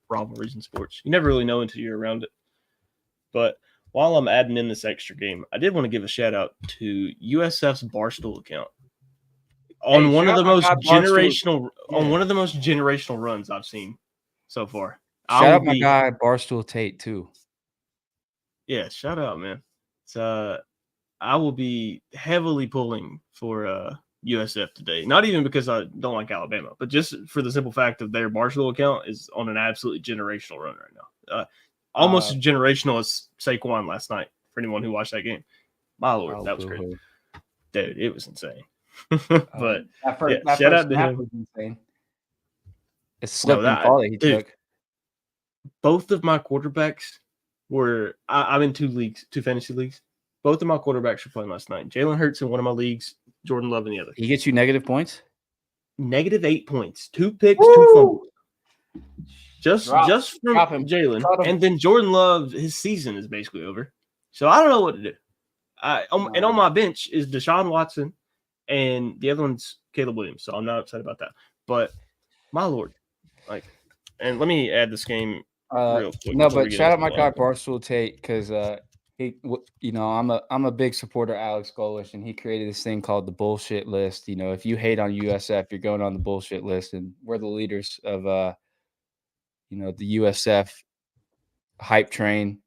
rivalries in sports. You never really know until you're around it. But while I'm adding in this extra game, I did want to give a shout out to USF's Barstool account on one of the most generational runs I've seen so far. Shout out my guy Barstool Tate too. Yeah, shout out, man. So I will be heavily pulling for USF today. Not even because I don't like Alabama, but just for the simple fact of their Barstool account is on an absolutely generational run right now. Almost as generational as Saquon last night. For anyone who watched that game, my lord, that was great, dude. It was insane. But shout out to him. Was insane. It's slip and fall that he took. Both of my quarterbacks were. I'm in two fantasy leagues. Both of my quarterbacks were playing last night. Jalen Hurts in one of my leagues, Jordan Love in the other. He gets you negative points? -8 points. 2 picks, 2 fumbles. Just from Jalen. And then Jordan Love, his season is basically over. So I don't know what to do. And on my bench is Deshaun Watson, and the other one's Caleb Williams. So I'm not upset about that. But my lord, and let me add this game real quick. No, but shout out my guy Barstool Tate because I'm a big supporter of Alex Golish, and he created this thing called the bullshit list. If you hate on USF, you're going on the bullshit list, and we're the leaders of the USF hype train.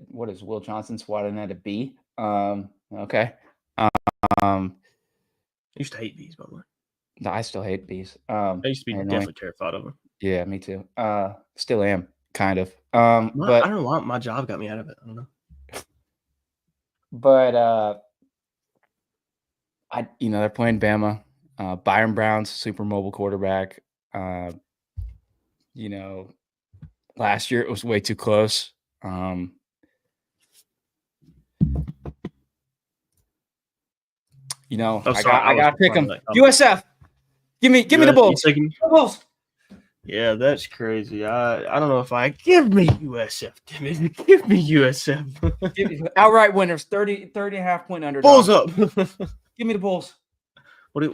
What is Will Johnson swatting at a B? Okay. I used to hate bees, by the way. No, I still hate bees. I used to be definitely terrified of them. Yeah, me too. Still am, kind of. But I don't know why my job got me out of it. I don't know. But they're playing Bama. Byron Brown's super mobile quarterback. Last year it was way too close. I gotta pick them. USF, give me the Bulls. Bulls. Yeah, that's crazy. I don't know if I give me USF. Give me USF. Outright winners, 30.5 point underdog. Bulls up. Give me the Bulls. What are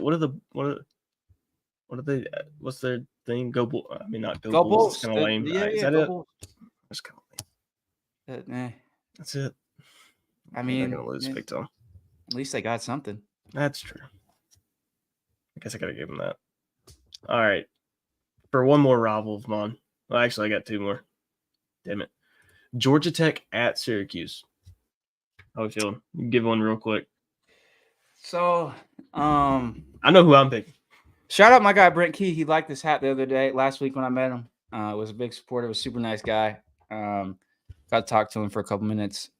they? What's their thing? Go Bulls. I mean, not go Bulls. It's kind of lame. Yeah, is that it? Bulls. That's kind of lame. That's it. I mean, they're gonna lose big time. At least they got something. That's true. I guess I gotta give them that. All right. For one more rival of mine. Well, actually, I got 2 more. Damn it. Georgia Tech at Syracuse. How are we feeling? Give one real quick. So, I know who I'm picking. Shout out my guy Brent Key. He liked this hat the other day, last week when I met him. Was a big supporter. Was a super nice guy. Got to talk to him for a couple minutes.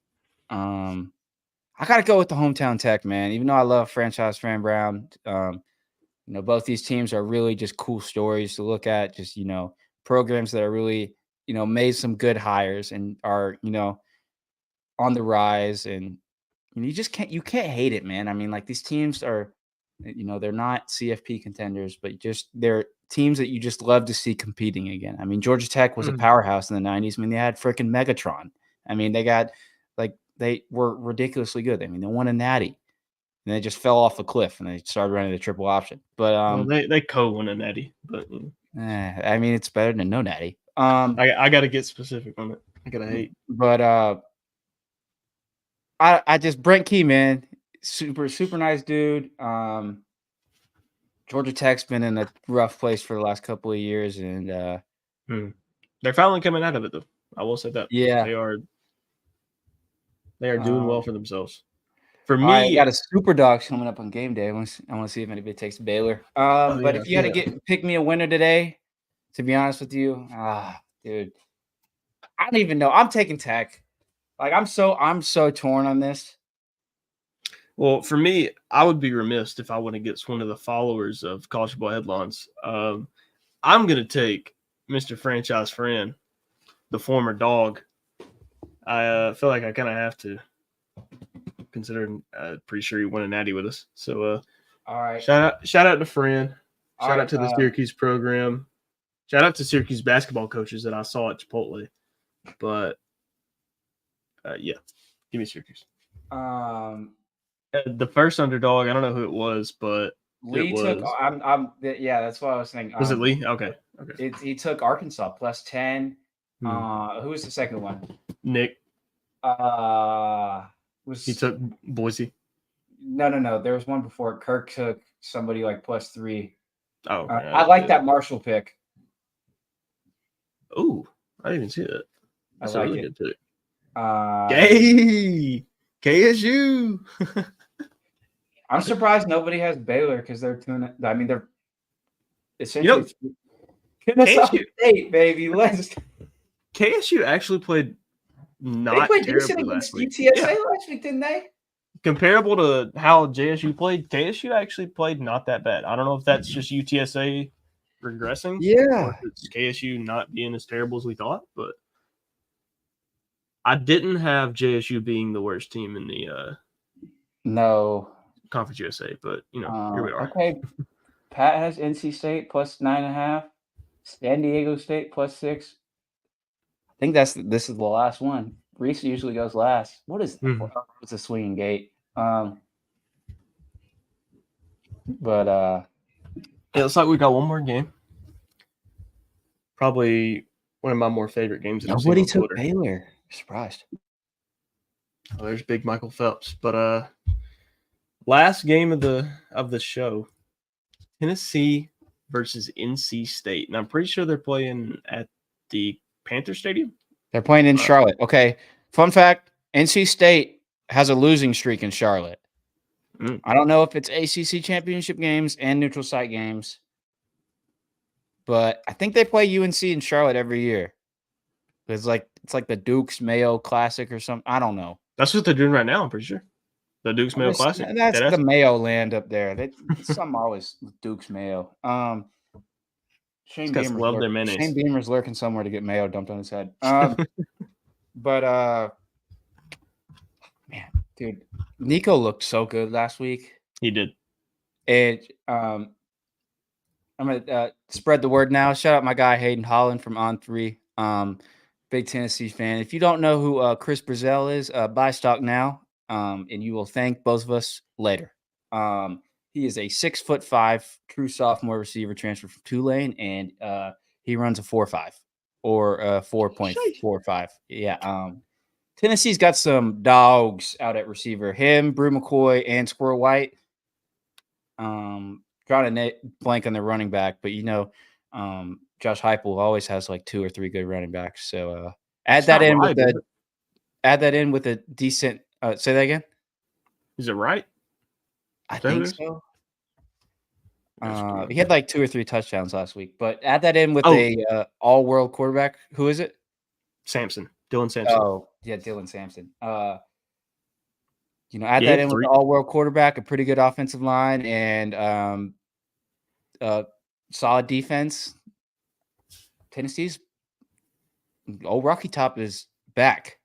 I gotta go with the hometown Tech, man. Even though I love franchise Fran Brown, both these teams are really just cool stories to look at. Just programs that are really made some good hires and are on the rise, and you can't hate it, man. I mean, like, these teams are they're not CFP contenders, but they're teams that you just love to see competing again. I mean, Georgia Tech was a powerhouse in the 90s. I mean, they had freaking Megatron. I mean, they were ridiculously good. I mean, they won a natty, and they just fell off a cliff, and they started running the triple option. But they co-won a natty, but I mean, it's better than no natty. I got to get specific on it. I gotta hate, but I just Brent Key, man, super nice dude. Georgia Tech's been in a rough place for the last couple of years, and they're finally coming out of it, though. I will say that. Yeah, they are doing well for themselves. For me, I got a super dogs coming up on game day. I want to see if anybody takes Baylor. But if you had to pick me a winner today, to be honest with you, dude, I don't even know. I'm taking Tech. Like, I'm so torn on this. Well, for me, I would be remiss if I went against one of the followers of College Football Headlines. I'm going to take Mr. Franchise Fran, the former dog. I feel like I kind of have to, considering I'm pretty sure he won a natty with us. So, all right. Shout out to Fran. Shout out to the Syracuse program. Shout out to Syracuse basketball coaches that I saw at Chipotle. But yeah, give me Syracuse. The first underdog, I don't know who it was, but Lee took. Yeah, that's what I was saying. Was it Lee? Okay. He took Arkansas plus 10. Who was the second one? Nick. He took Boise. No. There was one before. Kirk took somebody like plus 3. Oh, okay. I like that Marshall pick. Ooh, I didn't even see that. That's a really good pick. KSU. I'm surprised nobody has Baylor because they're they're essentially KSU State, baby. KSU actually played they played decent against UTSA last week, didn't they? Comparable to how JSU played, KSU actually played not that bad. I don't know if that's just UTSA regressing. Yeah. Or if it's KSU not being as terrible as we thought, but I didn't have JSU being the worst team in the Conference USA, but here we are. Okay. Pat has NC State plus 9.5, San Diego State plus 6. I think this is the last one. Reese usually goes last. What is that? It's a swinging gate. But it looks like we got one more game. Probably one of my more favorite games. Nobody took Baylor. Surprised. Oh, there's big Michael Phelps. But last game of the show, Tennessee versus NC State, and I'm pretty sure they're playing at the Panther Stadium. They're playing in Charlotte. Okay. Fun fact: NC State has a losing streak in Charlotte. I don't know if it's ACC championship games and neutral site games, but I think they play UNC in Charlotte every year. It's like the Dukes Mayo Classic or something. I don't know. That's what they're doing right now. I'm pretty sure. The Dukes Mayo Classic. That's the Mayo land up there. Some always Dukes Mayo. Shane Beamer's lurking somewhere to get mayo dumped on his head. But man, dude, Nico looked so good last week. He did. And I'm gonna spread the word now. Shout out my guy Hayden Holland from On3. Big Tennessee fan. If you don't know who Chris Brazell is, buy stock now, and you will thank both of us later. He is a 6'5" true sophomore receiver transfer from Tulane, and he runs a 4.5 or 4.45. Yeah. Tennessee's got some dogs out at receiver. Him, Brew McCoy, and Squirrel White. Drawing a blank on their running back, but Josh Heupel always has like 2 or 3 good running backs. So add that in with a decent. Say that again. Is it right? I think so. He had like 2 or 3 touchdowns last week, but add that in with a all-world quarterback. Who is it? Dylan Sampson. Oh, yeah, Dylan Sampson. Add that in with the all-world quarterback, a pretty good offensive line, and solid defense. Tennessee's old Rocky Top is back.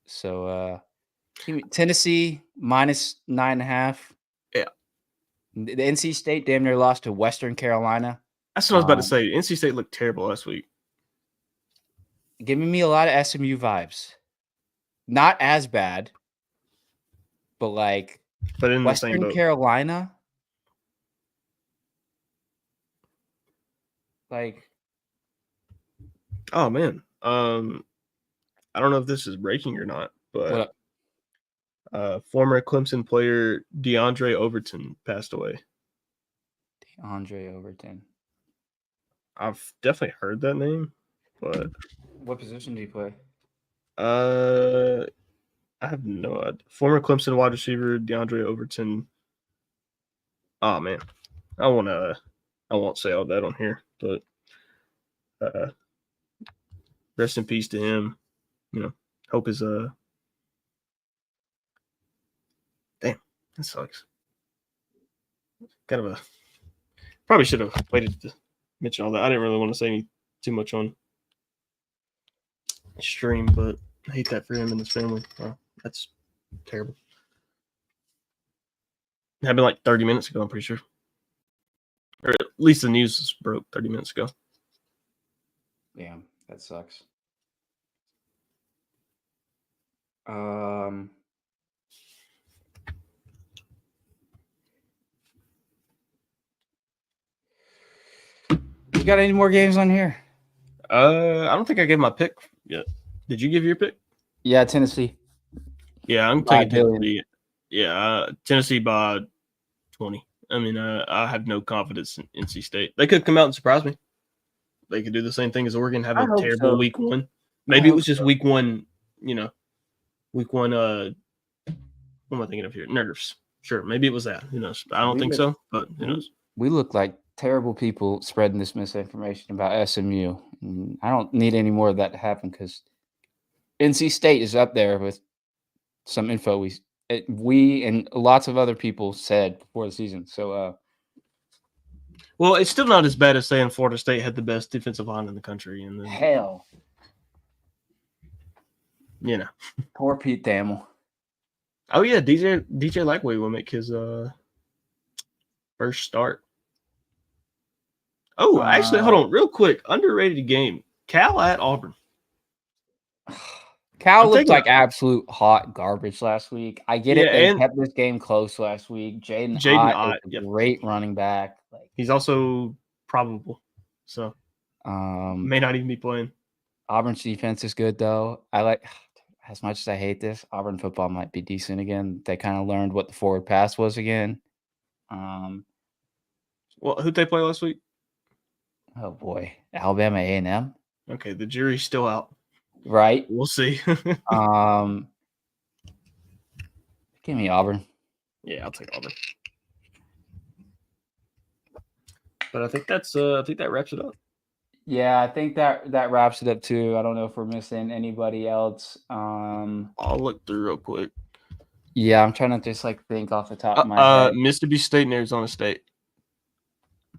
So Tennessee minus 9.5. Yeah. The NC State damn near lost to Western Carolina. That's what I was about to say. NC State looked terrible last week. Giving me a lot of SMU vibes. Not as bad, but in Western the same boat. Carolina. Oh man. I don't know if this is breaking or not, but former Clemson player DeAndre Overton passed away. DeAndre Overton. I've definitely heard that name, but what position do you play? I have no idea. Former Clemson wide receiver DeAndre Overton. Oh man, I won't say all that on here, but rest in peace to him. Hope his damn, that sucks. Kind of probably should have waited to mention all that. I didn't really want to say too much on stream, but I hate that for him and his family. Oh, that's terrible. It happened like 30 minutes ago, I'm pretty sure. Or at least the news broke 30 minutes ago. Damn, that sucks. You got any more games on here? I don't think I gave my pick yet. Did you give your pick? Yeah, Tennessee. Yeah, I'm By taking billion. Tennessee. Yeah, Tennessee by 20. I mean, I have no confidence in NC State. They could come out and surprise me. They could do the same thing as Oregon, have I a hope terrible so. week one. I Maybe it hope was just so. week one. Week one. What am I thinking of here? Nerves. Sure, maybe it was that. Who knows? I don't think so, but who knows? We look like terrible people spreading this misinformation about SMU. I don't need any more of that to happen because NC State is up there with some info we and lots of other people said before the season. So, well, it's still not as bad as saying Florida State had the best defensive line in the country, and then hell, poor Pete Thamel. Oh yeah, DJ Lightweight will make his first start. Oh, actually, hold on, real quick. Underrated game. Cal at Auburn. Cal looked like absolute hot garbage last week. I get it. They kept this game close last week. Jaden Ott is a great running back. He's also probable, so may not even be playing. Auburn's defense is good though. I like, as much as I hate this, Auburn football might be decent again. They kind of learned what the forward pass was again. Well, who'd they play last week? Oh boy, Alabama A&M. Okay, the jury's still out. Right. We'll see. Give me Auburn. Yeah, I'll take Auburn. But I think that wraps it up. Yeah, I think that wraps it up too. I don't know if we're missing anybody else. I'll look through real quick. Yeah, I'm trying to just think off the top of my head. Mississippi State and Arizona State.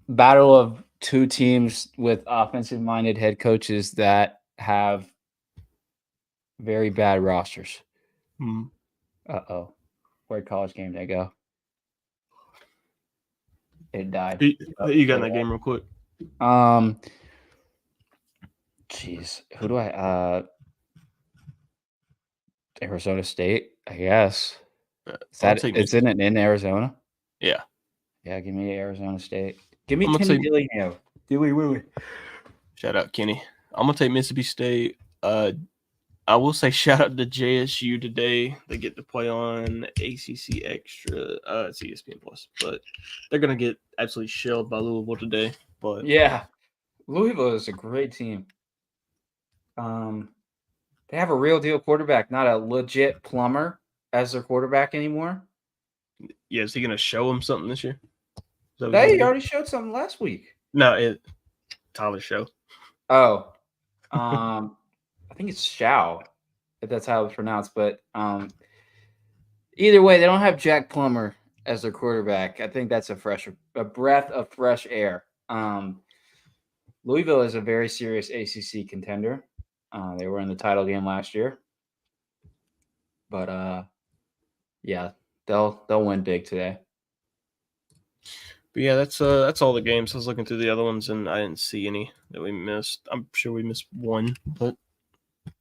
Battle of two teams with offensive-minded head coaches that have very bad rosters. Uh-oh. Where'd College Game Day go? It died. You got in that game real quick. Jeez. Who do I Arizona State, I guess. Isn't it in Arizona? Yeah. Yeah, give me Arizona State. Give me Kenny Dillingham. Dilly Willy. Shout out Kenny. I'm gonna take Mississippi State. I will say shout out to JSU today. They get to play on ACC Extra. It's ESPN Plus, but they're gonna get absolutely shelled by Louisville today. But yeah, Louisville is a great team. They have a real deal quarterback, not a legit plumber as their quarterback anymore. Yeah, is he gonna show them something this year? They already showed something last week. No, Tyler's show. Oh, I think it's Shao, if that's how it's pronounced. But either way, they don't have Jack Plummer as their quarterback. I think that's a breath of fresh air. Louisville is a very serious ACC contender. They were in the title game last year, but yeah, they'll win big today. But yeah, that's all the games. I was looking through the other ones and I didn't see any that we missed. I'm sure we missed one, but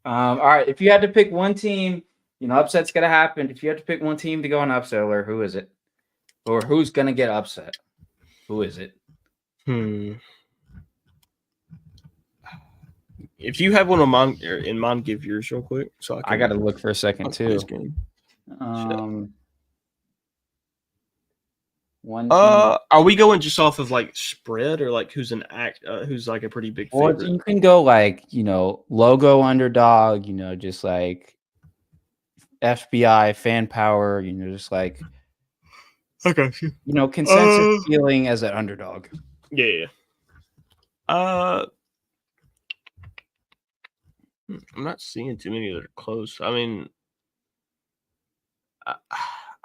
all right. If you had to pick one team, upset's gonna happen. If you had to pick one team to go on upset alert, who is it? Or who's gonna get upset? Who is it? If you have one in mind, give yours real quick. So I got to look for a second too. One. Are we going just off of spread or who's who's a pretty big favorite? You can go logo underdog. Just FBI fan power. Just okay. Consensus feeling as an underdog. Yeah. I'm not seeing too many that are close. I mean,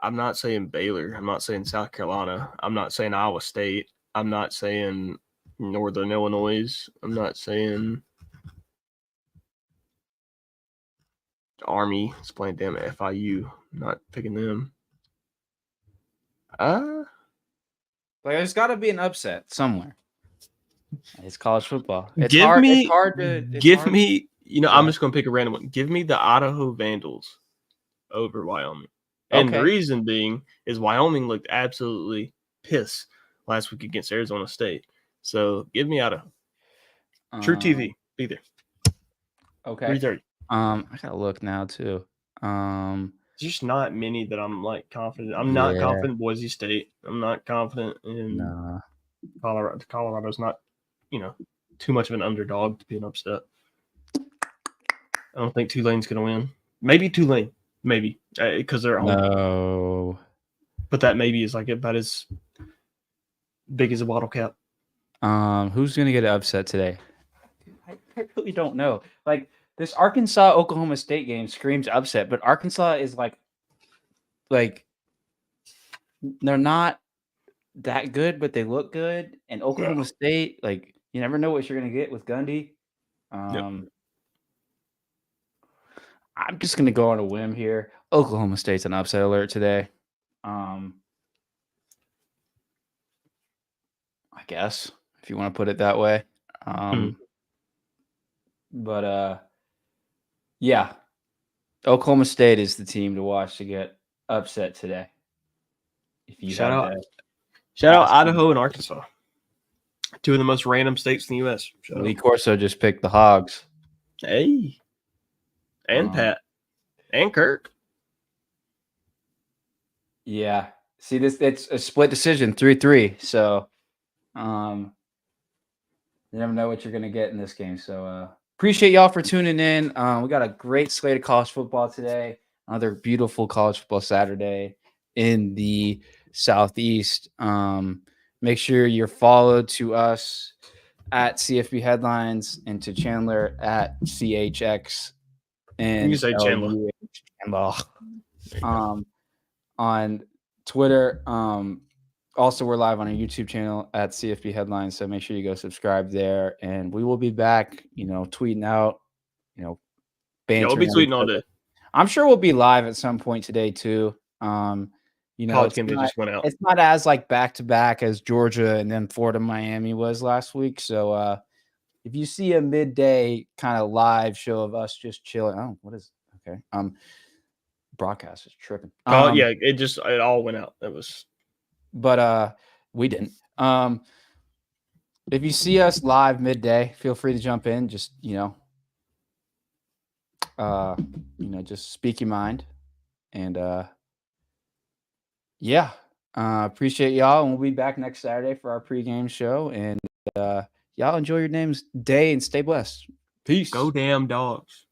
I'm not saying Baylor. I'm not saying South Carolina. I'm not saying Iowa State. I'm not saying Northern Illinois. I'm not saying Army is playing damn FIU. I'm not picking them. There's got to be an upset somewhere. It's college football. It's Give hard. me, It's hard to. It's give hard. me. You know, Go I'm ahead. just gonna pick a random one. Give me the Idaho Vandals over Wyoming, and the Okay. reason being is Wyoming looked absolutely piss last week against Arizona State. So give me Idaho. True TV, be there. Okay. 3:30. I gotta look now too. There's just not many that I'm like confident. I'm not confident in Boise State. I'm not confident in Colorado. Colorado's not, too much of an underdog to be an upset. I don't think Tulane's going to win. Maybe Tulane, maybe because they're at home. No, but that maybe is like about as big as a bottle cap. Who's gonna get upset today? I really don't know. Like this Arkansas Oklahoma State game screams upset, but Arkansas is like they're not that good, but they look good. And Oklahoma State, like you never know what you're gonna get with Gundy. I'm just gonna go on a whim here. Oklahoma State's an upset alert today. I guess if you want to put it that way. But yeah, Oklahoma State is the team to watch to get upset today. If you Shout out Idaho and Arkansas, two of the most random states in the U.S. Lee Corso just picked the Hogs. Hey, and Pat and Kirk. Yeah, see it's a split decision, 3-3. So, you never know what you're gonna get in this game. So, appreciate y'all for tuning in. We got a great slate of college football today. Another beautiful college football Saturday in the Southeast. Make sure you're followed to us at CFB Headlines and to Chandler at CHX and you say Chandler. On Twitter. Also, we're live on our YouTube channel at CFB Headlines, so make sure you go subscribe there. And we will be back, tweeting out, bantering. We'll be tweeting all day. I'm sure we'll be live at some point today too. Just went out. It's not as like back to back as Georgia and then Florida Miami was last week. So if you see a midday kind of live show of us just chilling, broadcast is tripping. It all went out. But we didn't. If you see us live midday, feel free to jump in. Just just speak your mind. And appreciate y'all. And we'll be back next Saturday for our pregame show. And y'all enjoy your day and stay blessed. Peace. Go damn Dogs.